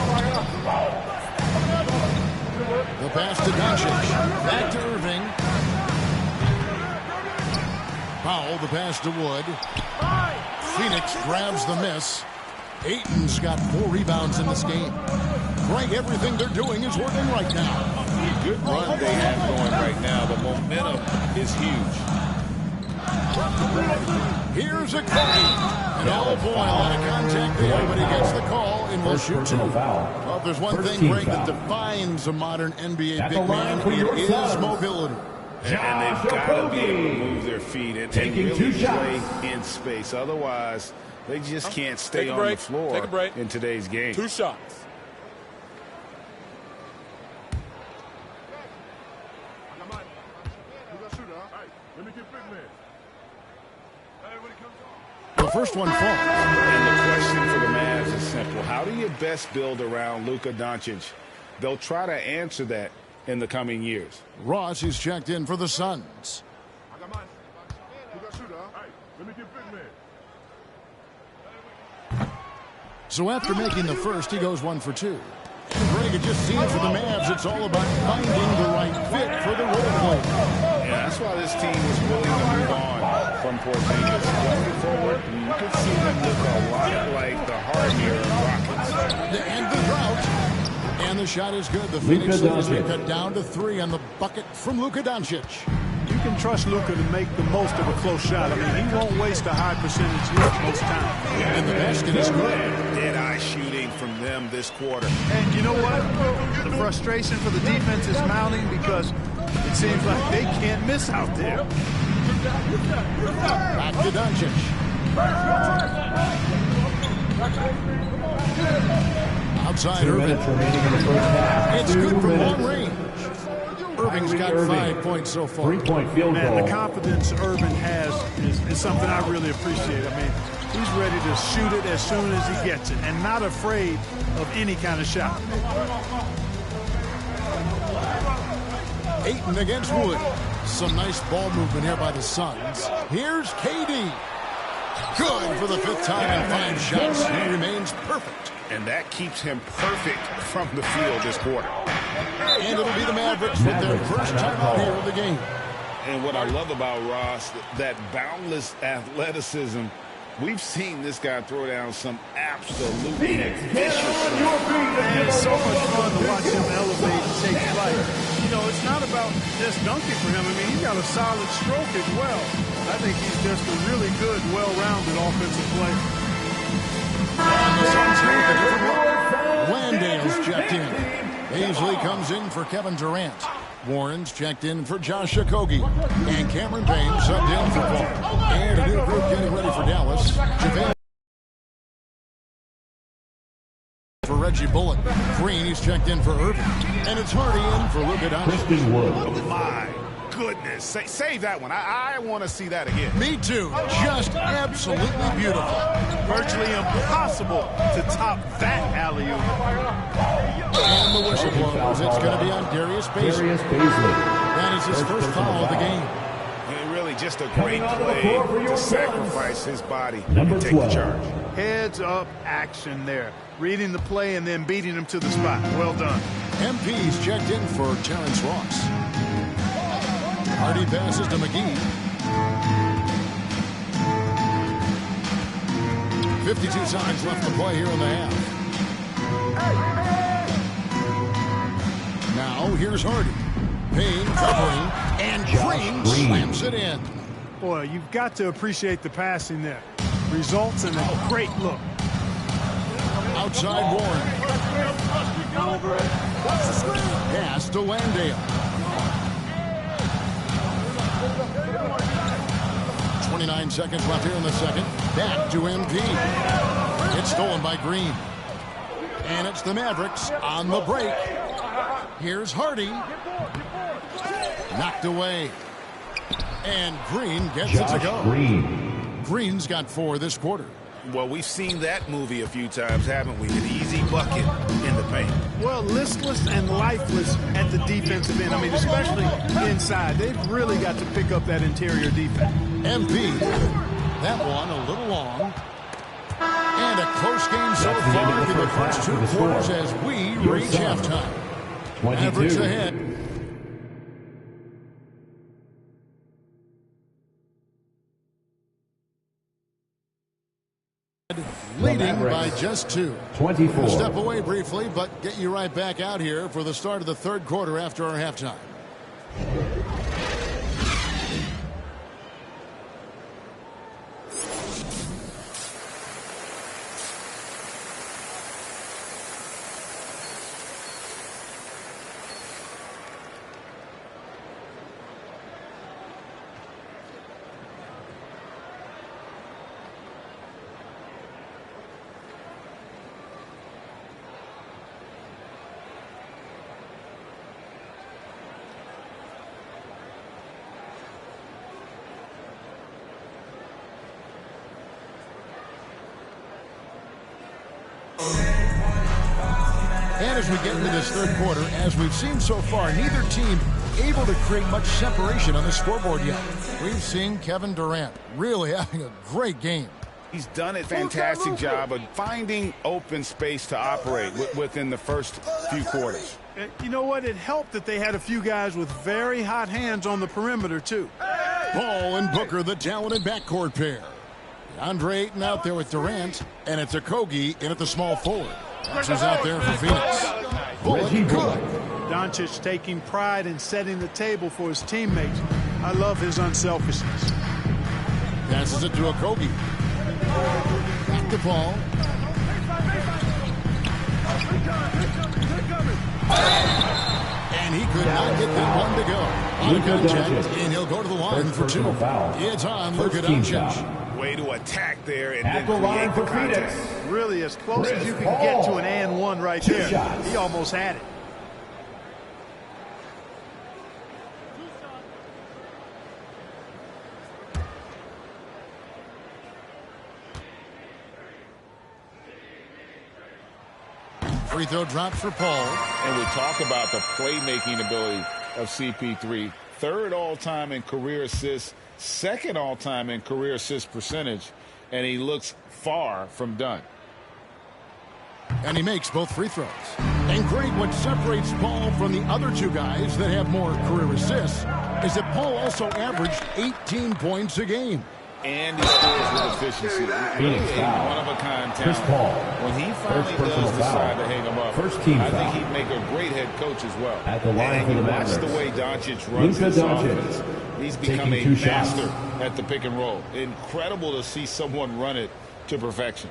The pass to Doncic. Back to Irving. Powell, the pass to Wood. Phoenix grabs the miss. Ayton's got 4 rebounds in this game. Greg, everything they're doing is working right now. Good run they have going right now. The momentum is huge. Here's a Cody. And oh boy, a lot of contact there, but he gets the call and will shoot 2. Well, if there's one thing, Greg, that defines a modern NBA big man, it is mobility. And they've got to be able to move their feet and really play in space. Otherwise, they just can't stay on the floor in today's game. 2 shots. The first one falls. And the question for the Mavs is simple. How do you best build around Luka Doncic? They'll try to answer that in the coming years. Ross is checked in for the Suns. So after making the first, he goes 1 for 2. Greg, it just seems for the Mavs, it's all about finding the right fit for the role player. Yeah, that's why this team was willing to move on from Porzingis. Going forward, you could see them look a lot like the Harden Rockets. And the drought. And the shot is good. The Phoenix Suns are cut down to 3 on the bucket from Luka Doncic. You can trust Luka to make the most of a close shot. I mean, he won't waste a high percentage look most times. And the basket is good. Dead-eye shooting from them this quarter. And you know what? The frustration for the defense is mounting because it seems like they can't miss out there. Back to Doncic. Outside Irving. It's good from long range. Irving's got 5 points so far. 3-point field goal. The confidence Irving has is something I really appreciate. I mean, he's ready to shoot it as soon as he gets it and not afraid of any kind of shot. Ayton against Wood. Some nice ball movement here by the Suns. Here's KD. Good for the 5th time in 5 shots. He remains perfect. And that keeps him perfect from the field this quarter. And it'll be the Mavericks with their first time out here in the game. And what I love about Ross, that boundless athleticism. We've seen this guy throw down some absolutely vicious stuff. And it's so much fun to watch him elevate and take flight. You know, it's not about just dunking for him. I mean, he's got a solid stroke as well. I think he's just a really good, well-rounded offensive player. And the Suns here with a different look. Landale's checked in. Beasley comes in for Kevin Durant. Warren's checked in for Josh Okogie. And Cameron Payne subbed in for Paul. And a new group getting ready for Dallas. JaVale for Reggie Bullock. Green, he's checked in for Irving. And it's Hardy in for Luka Doncic. Oh, my goodness. Save that one. I want to see that again. Me too. Just absolutely beautiful. Virtually impossible to top that alley-oop. And the whistle blows. It's going to be on Darius Bazley. That is his first foul of the game. And really just a great play to sacrifice his body and take the charge. Heads-up action there. Reading the play and then beating him to the spot. Well done. MP's checked in for Terrence Ross. Hardy passes to McGee. 52 seconds left to play here in the half. Now here's Hardy. Payne covering, and Green slams it in. Boy, you've got to appreciate the passing there. Results in a great look. Outside Warren. Pass to Landale. 29 seconds left here in the second. Back to MP. It's stolen by Green. And it's the Mavericks on the break. Here's Hardy. Knocked away. And Green gets it to go. Green's got 4 this quarter. Well, we've seen that movie a few times, haven't we? An easy bucket in the paint. Well, listless and lifeless at the defensive end. I mean, especially inside. They've really got to pick up that interior defense. MP. That one a little long. And a close game so far through the first 2 quarters as we reach halftime. Mavericks ahead. Leading by just 2. 24. We'll step away briefly, but get you right back out here for the start of the 3rd quarter after our halftime. And as we get into this 3rd quarter, as we've seen so far, neither team able to create much separation on the scoreboard yet. We've seen Kevin Durant really having a great game. He's done a fantastic job of finding open space to operate within the first few quarters. You know what? It helped that they had a few guys with very hot hands on the perimeter, too. Paul and Booker, the talented backcourt pair. Andre Ayton out there with Durant, and it's Okogie in at the small forward. That's who's out there for Phoenix. Bullock good. Doncic taking pride in setting the table for his teammates. I love his unselfishness. Passes it to Okogie. Back to Paul. And he could not get that one to go. On contact, and he'll go to the line for 2. It's on Luka Doncic. Way to attack there and At the line for Phoenix. Really as close as you can get to an and one right there. He almost had it. Free throw drops for Paul. And we talk about the playmaking ability of CP3. 3rd all-time in career assists, 2nd all-time in career assist percentage. and he looks far from done. And he makes both free throws. And Greg, what separates Paul from the other two guys that have more career assists is that Paul also averaged 18 points a game. And he scores with efficiency. Really a one-of-a-kind talent. When he finally does decide to hang him up, I think he'd make a great head coach as well. At the line and for the you watch Mavericks, the way Doncic runs Luka this Doncic, offense. He's become a taking 2 shots. master at the pick and roll. Incredible to see someone run it to perfection.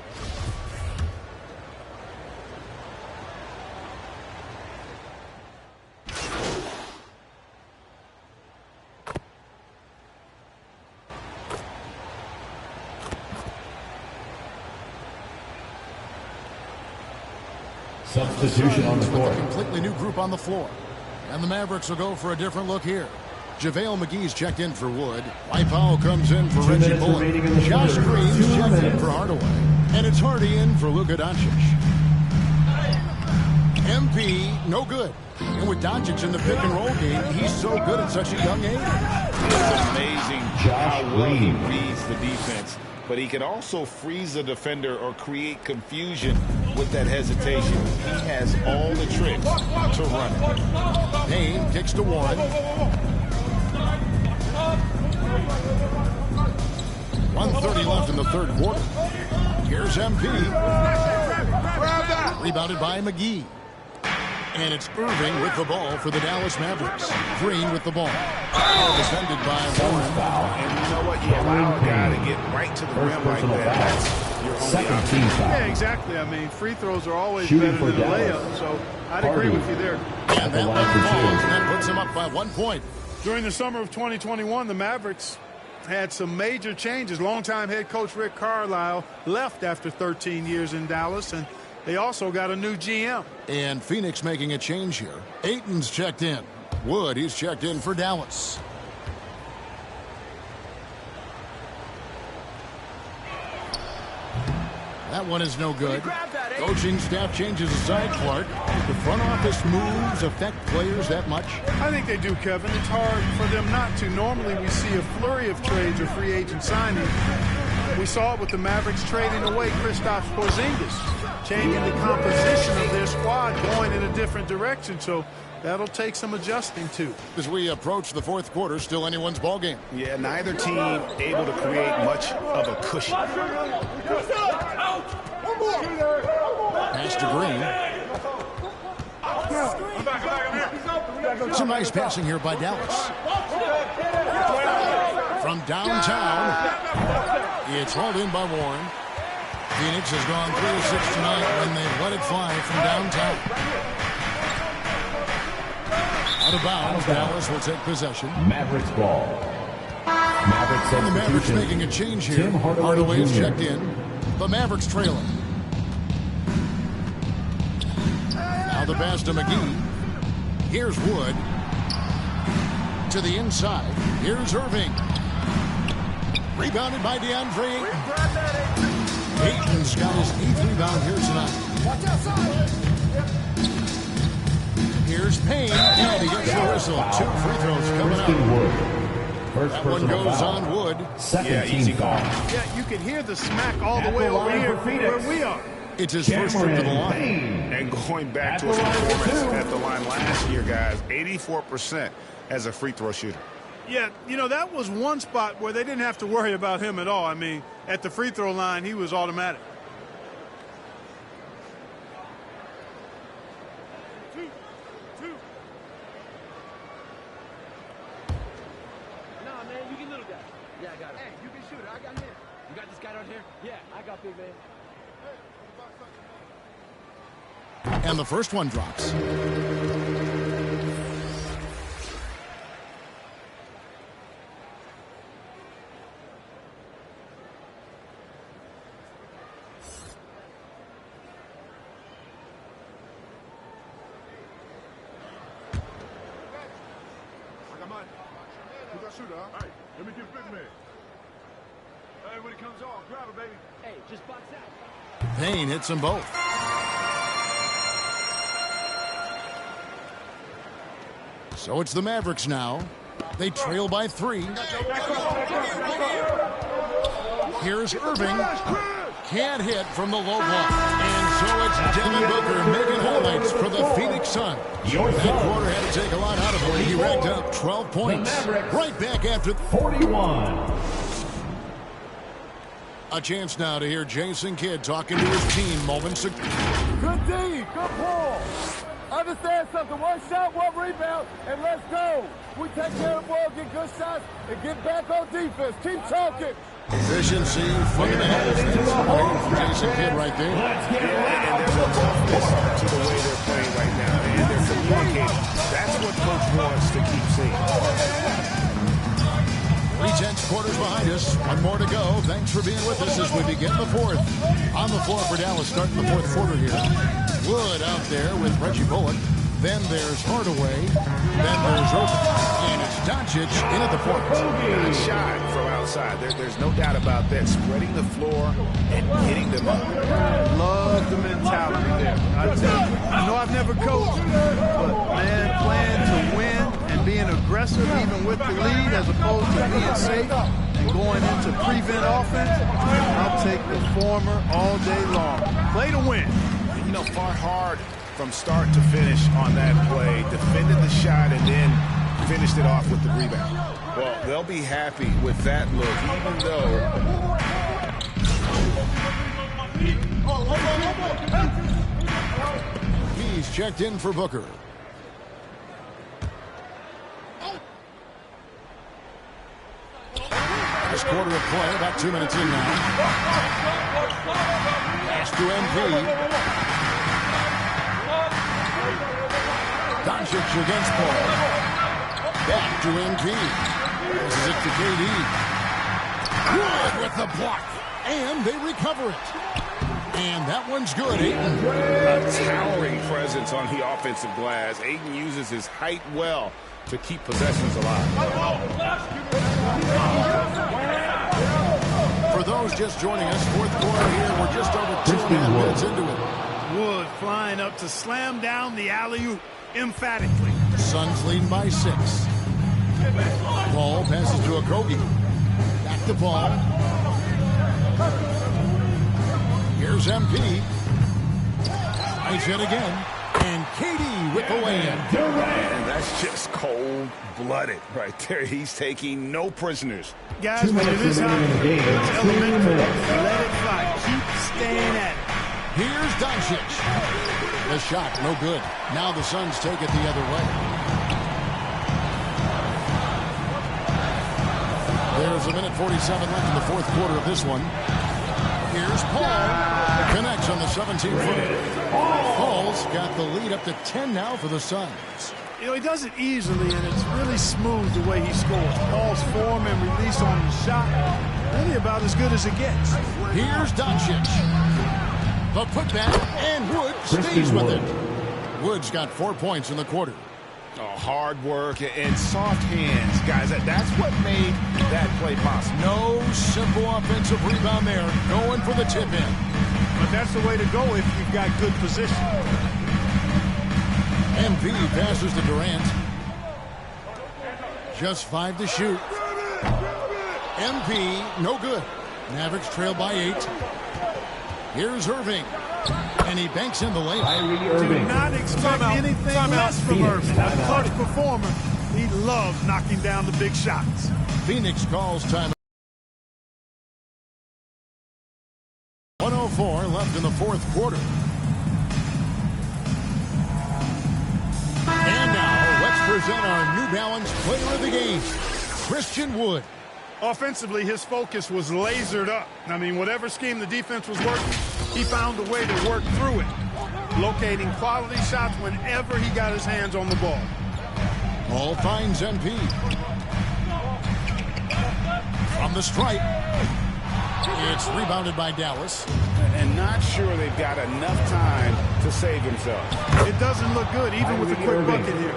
Substitution on the With court. a completely new group on the floor. And the Mavericks will go for a different look here. JaVale McGee's checked in for Wood. White Powell comes in for 2 Reggie minutes Bullock. remaining in the Josh quarter. Green's 2 checked in minutes. for Hardaway. And it's Hardy in for Luka Doncic. MP, no good. And with Doncic in the pick and roll game, he's so good at such a young age. It's amazing Josh how well he Green. reads the defense. But he can also freeze a defender or create confusion with that hesitation. He has all the tricks to run it. Payne kicks to Warren. 1:30 left in the third quarter. Here's MP. Rebounded by McGee. And it's Irving with the ball for the Dallas Mavericks. Green with the ball. Defended by Warren. And you know what? You allow a guy to get right to the rim like that. That's your only Second option. team foul. Yeah, exactly. I mean, free throws are always Shooting better for than a Dallas. layup, so I'd agree with you there. And that one falls, and that puts him up by 1 point. During the summer of 2021, the Mavericks had some major changes. Longtime head coach Rick Carlisle left after 13 years in Dallas, and they also got a new GM. And Phoenix making a change here. Ayton's checked in. Wood, he's checked in for Dallas. That one is no good. Coaching staff changes aside, Clark. The front office moves affect players that much? I think they do, Kevin. It's hard for them not to. Normally we see a flurry of trades or free agent signings. We saw it with the Mavericks trading away Kristaps Porzingis, changing the composition of their squad, going in a different direction. So that'll take some adjusting to. As we approach the fourth quarter, still anyone's ball game. Yeah, neither team able to create much of a cushion. Pass to Green. Some nice passing here by Dallas. From downtown, it's hauled in by Warren. Phoenix has gone 3 of 6 tonight when they've let it fly from downtown. Out of bounds, Dallas will take possession. Mavericks ball. Mavericks And the Mavericks substitution. making a change here. Tim Hardaway is Jr. checked in. The Mavericks trailing. Now the pass to McGee. Here's Wood. To the inside. Here's Irving. Rebounded by DeAndre Ayton. Ayton's got his 8th rebound here tonight. Here's Payne. And he gets the whistle. 2 free throws coming up. First That one personal goes foul. on Wood. Second team foul. Yeah, you can hear the smack all the At way the over line here for Phoenix. where we are. It's his first trip to the line. And going back to his performance at the line last year, guys, 84% as a free throw shooter. Yeah, you know, that was one spot where they didn't have to worry about him at all. I mean, at the free throw line, he was automatic. Nah, man, you get little guy. Yeah, I got it. Hey, you can shoot it. I got him. You got this guy out here? Yeah, I got big man. And the first one drops. Let me get big man. Hey, when it comes off, grab it, baby. Hey, just box out. Payne hits them both. So it's the Mavericks now. They trail by 3. Here's Irving. Can't hit from the low block. And so it's Devin Booker making highlights for the Phoenix Suns. That quarter had to take a lot out of him. He racked up 12 points. Right back after 41. A chance now to hear Jason Kidd talking to his team moments ago. Good D, good pull. Understand something, one shot, one rebound, and let's go. We take care of the ball, get good shots, and get back on defense. Keep talking. Efficiency, fundamentals. That's Jason Kidd right there. And there's a toughness to the way they're playing right now. And they're communicating. That's what Coach wants to keep seeing. 3/10 quarters behind us. One more to go. Thanks for being with us as we begin the fourth. On the floor for Dallas starting the fourth quarter here. Wood out there with Reggie Bullock. Then there's Hardaway. Then there's Irving. And it's Doncic in at the point. Not shy from outside. There's no doubt about that. Spreading the floor and hitting them up. Love the mentality there. I tell you, I know I've never coached, but man, playing to win and being aggressive even with the lead as opposed to being safe and going into prevent offense, I'll take the former all day long. Play to win. You know, fought hard from start to finish on that play, defended the shot, and then finished it off with the rebound. Well, they'll be happy with that look, even though... He's checked in for Booker. First quarter of play, about 2 minutes in now. Pass to MP. Doncic against Paul. Back to MP. This is it to KD. Wood with the block. And they recover it. And that one's good. A towering presence on the offensive glass. Ayton uses his height well to keep possessions alive. For those just joining us, fourth quarter here. We're just over 2.5 minutes into it. Wood flying up to slam down the alley-oop emphatically. Suns leading by 6. Paul passes to Okogie. Back to Paul. Here's MP. Nice hit again. And KD with the lay-in. And that's just cold-blooded right there. He's taking no prisoners. Guys, when it is hot, it's elementary. Let it fly. Keep staying at it. Here's Doncic. The shot, no good. Now the Suns take it the other way. There's 1:47 left in the fourth quarter of this one. Here's Paul. Connects on the 17-footer. Paul's got the lead up to 10 now for the Suns. You know, he does it easily, and it's really smooth the way he scores. Paul's form and release on the shot, really about as good as it gets. Here's Doncic. The putback, and Wood stays with it. Wood's got 4 points in the quarter. Oh, hard work and soft hands, guys. That's what made that play possible. No simple offensive rebound there. Going for the tip in. But that's the way to go if you've got good position. MP passes to Durant. Just 5 to shoot. MP, no good. Mavericks trail by 8. Here's Irving. And he banks in the layup. Do not expect anything less from Irving. A clutch performer. He loves knocking down the big shots. Phoenix calls time. 1:04 left in the fourth quarter. And now let's present our New Balance player of the game, Christian Wood. Offensively, his focus was lasered up. I mean, whatever scheme the defense was working, he found a way to work through it, locating quality shots whenever he got his hands on the ball. Paul finds MP. From the stripe. It's rebounded by Dallas. And not sure they've got enough time to save themselves. It doesn't look good, even with a quick bucket here.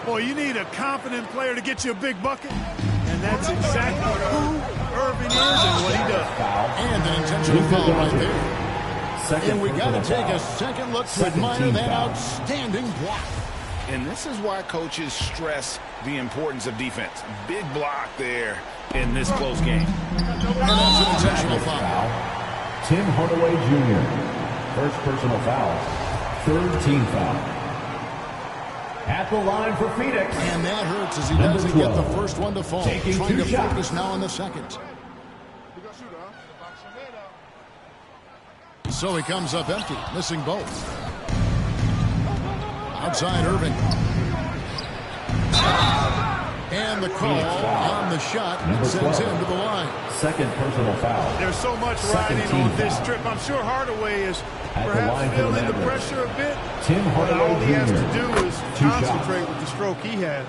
Boy, you need a confident player to get you a big bucket. And that's exactly who Irving is and what he does. And an intentional foul right there. And we got to take a second look to admire that outstanding block. And this is why coaches stress the importance of defense. Big block there in this close game. And that's an intentional personal foul. Tim Hardaway Jr. First personal foul. Third team foul. At the line for Phoenix. And that hurts as he Number doesn't get the 12. first one to fall. Taking Trying 2 to shots. focus now on the second. So he comes up empty, missing both. Outside Irving. And the call on the shot sends him to the line. Second personal foul. There's so much Second riding team on this foul. trip. I'm sure Hardaway is At the perhaps line for the feeling the Mavericks. pressure a bit. Tim But Hardaway all he has Jr. to do is 2 shots. concentrate with the stroke he has.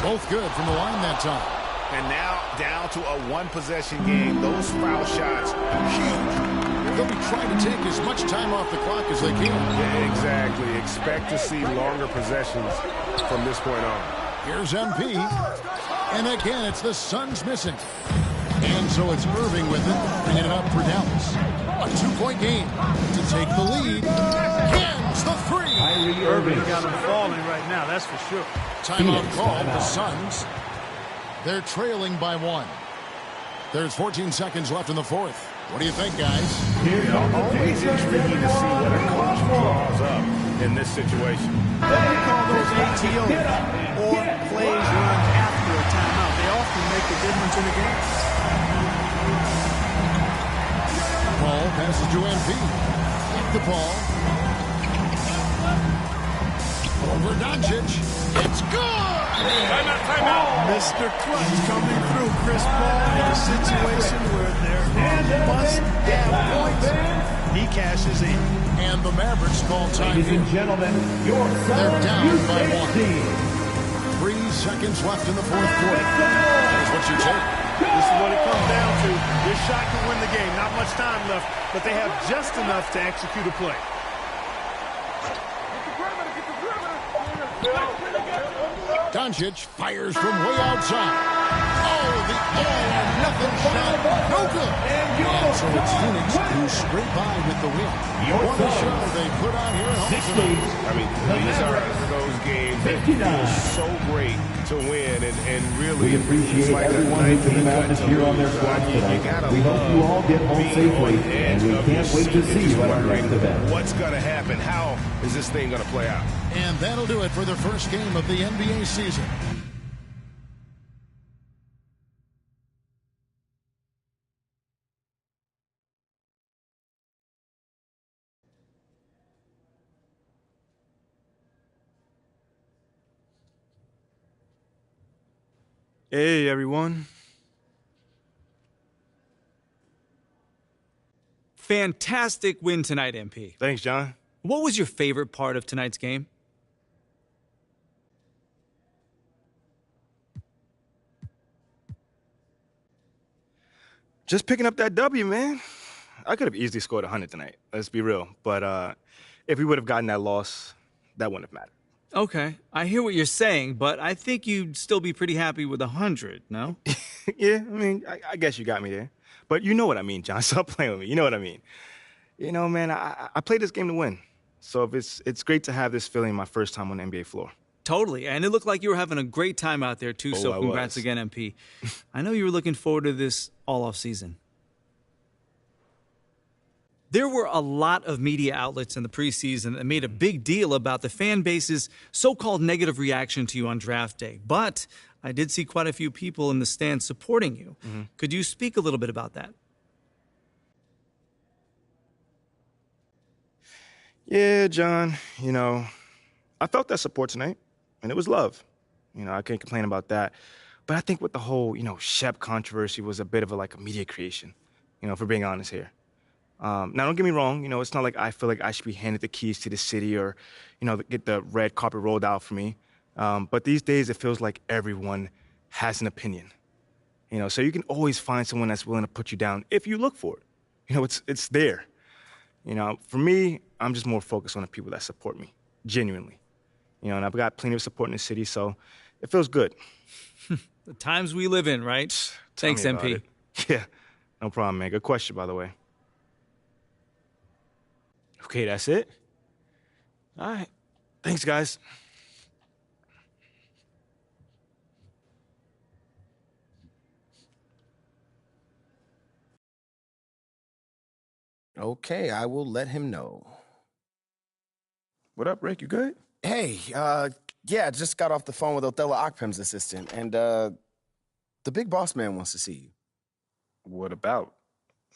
Both good from the line that time. And now down to a one-possession game. Those foul shots, huge. They'll be trying to take as much time off the clock as they can. Yeah, exactly. Expect to see longer possessions from this point on. Here's MP. And again, it's the Suns missing. And so it's Irving with it, bringing it up for Dallas. A 2-point game to take the lead. Hams the three. Irving got him falling right now, that's for sure. Timeout called the Suns. They're trailing by 1. There's 14 seconds left in the fourth. What do you think, guys? Always intriguing to see what a coach draws up in this situation. We call those ATOs, or plays run after a timeout. They often make a difference in the game. Ball passes to MP. Keep the ball. Over Doncic. It's good! Timeout, timeout. Mr. Clutch coming through. Chris Paul in a situation where there must have points. He cashes in. And the Mavericks call time. Ladies and gentlemen, your They're down by 1. team. 3 seconds left in the fourth quarter. Here's what you take. This is what it comes down to. This shot can win the game. Not much time left, but they have just enough to execute a play. Doncic fires from way outside. Oh, the all-or-nothing shot. No good. And so it's Phoenix who scrape by with the win. What a show they put on here at home tonight. I mean, these are those games that feel so great to win, and really, We appreciate it's like everyone a who came out to cheer on their squads tonight. We hope you all get home safely, and we can't wait to see you at our next event. What's going to happen? How is this thing going to play out? And that'll do it for the first game of the NBA season. Hey, everyone. Fantastic win tonight, MP. Thanks, John. What was your favorite part of tonight's game? Just picking up that W, man. I could have easily scored 100 tonight. Let's be real. But if we would have gotten that loss, that wouldn't have mattered. Okay, I hear what you're saying, but I think you'd still be pretty happy with 100, no? Yeah, I mean, I guess you got me there. But you know what I mean, John. Stop playing with me. You know what I mean. You know, man, I played this game to win. So if it's great to have this feeling my first time on the NBA floor. Totally, and it looked like you were having a great time out there, too, so I congrats was. again, MP. I know you were looking forward to this all off season. There were a lot of media outlets in the preseason that made a big deal about the fan base's so-called negative reaction to you on draft day. But I did see quite a few people in the stands supporting you. Mm-hmm. Could you speak a little bit about that? Yeah, John, you know, I felt that support tonight, and it was love. You know, I can't complain about that. But I think with the whole, Shep controversy was a bit of a media creation, if we're being honest here. Now, don't get me wrong, it's not like I feel like I should be handed the keys to the city or, get the red carpet rolled out for me. But these days, it feels like everyone has an opinion. So you can always find someone that's willing to put you down if you look for it. It's there. For me, I'm just more focused on the people that support me, genuinely. And I've got plenty of support in the city, so it feels good. The times we live in, right? Thanks, Tell me MP. about it. Yeah, no problem, man. Good question, by the way. Okay, that's it? All right. Thanks, guys. Okay, I will let him know. What up, Rick? You good? Hey, yeah, just got off the phone with Othello Akpem's assistant, and the big boss man wants to see you. What about?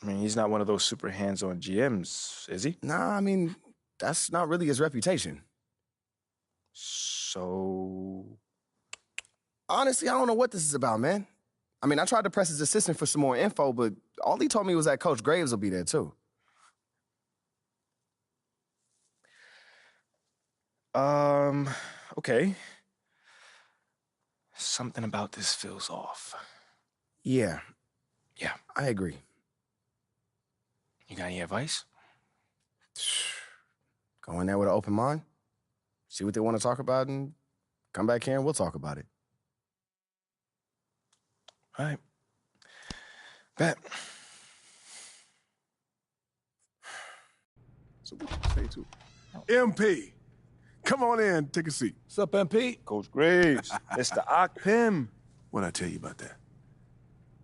I mean, he's not one of those super hands-on GMs, is he? Nah, I mean, that's not really his reputation. So... Honestly, I don't know what this is about, man. I mean, I tried to press his assistant for some more info, but all he told me was that Coach Graves will be there, too. Okay. Something about this feels off. Yeah. Yeah. I agree. You got any advice? Go in there with an open mind, see what they want to talk about, and come back here and we'll talk about it. All right. Bet. So what you say to MP? Come on in, take a seat. What's up, MP? Coach Graves. Mr. Akpem. What'd I tell you about that?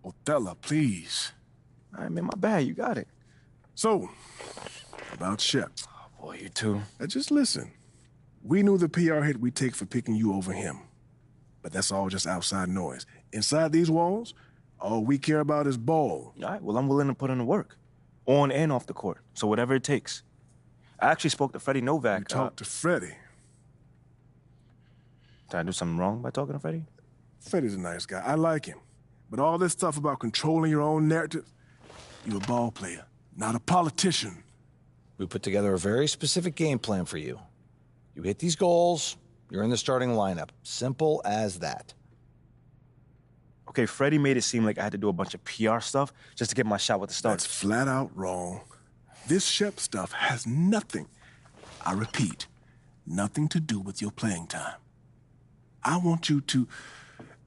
Othello, please. All right, man, my bad. You got it. So, about Shep. Oh, boy, you too. Now just listen. We knew the PR hit we'd take for picking you over him. But that's all just outside noise. Inside these walls, all we care about is ball. All right, well, I'm willing to put in the work. On and off the court. So whatever it takes. I actually spoke to Freddie Novak. You talked to Freddie? Did I do something wrong by talking to Freddie? Freddie's a nice guy. I like him. But all this stuff about controlling your own narrative, you're a ball player, not a politician. We put together a very specific game plan for you. You hit these goals, you're in the starting lineup. Simple as that. Okay, Freddie made it seem like I had to do a bunch of PR stuff just to get my shot with the Stars. That's flat out wrong. This Shep stuff has nothing, I repeat, nothing to do with your playing time. I want you to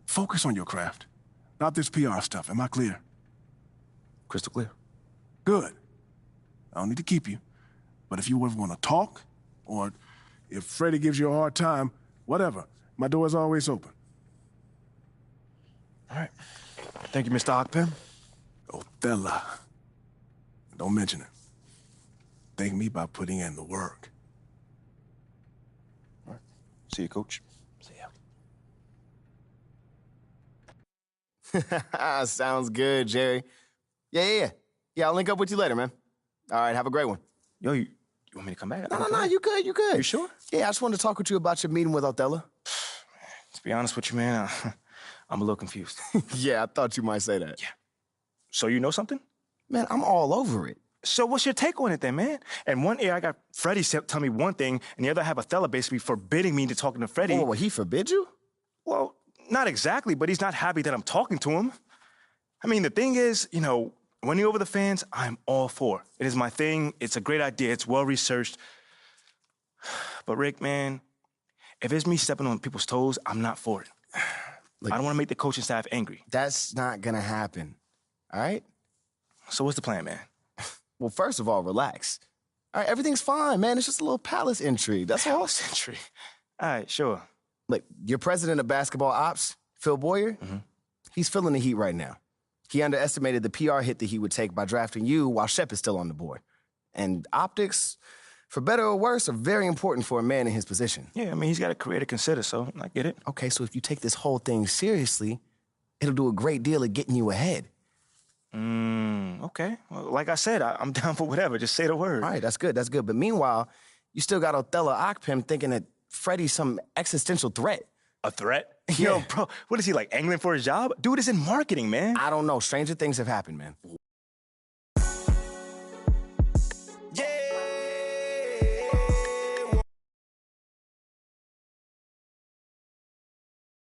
focus on your craft, not this PR stuff. Am I clear? Crystal clear. Good. I don't need to keep you. But if you ever want to talk, or if Freddie gives you a hard time, whatever, my door is always open. All right. Thank you, Mr. Akpem. Othello. Don't mention it. Thank me by putting in the work. All right. See you, Coach. See ya. Sounds good, Jerry. Yeah, I'll link up with you later, man. All right, have a great one. Yo, you want me to come back? No, you good. You sure? Yeah, I just wanted to talk with you about your meeting with Othello. To be honest with you, man, I'm a little confused. Yeah, I thought you might say that. Yeah. So you know something? Man, I'm all over it. So what's your take on it then, man? And one ear, I got Freddie tell me one thing, and the other I have Othello basically forbidding me to talking to Freddie. Oh, he forbid you? Well, not exactly, but he's not happy that I'm talking to him. I mean, the thing is, winning over the fans, I'm all for. It is my thing. It's a great idea. It's well-researched. But Rick, man, if it's me stepping on people's toes, I'm not for it. Look, I don't want to make the coaching staff angry. That's not going to happen, all right? So what's the plan, man? Well, first of all, relax. All right, everything's fine, man. It's just a little palace intrigue. That's all. Palace intrigue? All right, sure. Look, your president of basketball ops, Phil Boyer, he's feeling the heat right now. He underestimated the PR hit that he would take by drafting you while Shep is still on the board. And optics, for better or worse, are very important for a man in his position. Yeah, I mean, he's got a career to consider, so I get it. Okay, so if you take this whole thing seriously, it'll do a great deal of getting you ahead. Okay. Well, like I said, I'm down for whatever. Just say the word. All right, that's good. But meanwhile, you still got Othello Akpem thinking that Freddie's some existential threat. A threat? Yeah. Yo, bro, what is he, like, angling for his job? Dude is in marketing, man. I don't know. Stranger things have happened, man.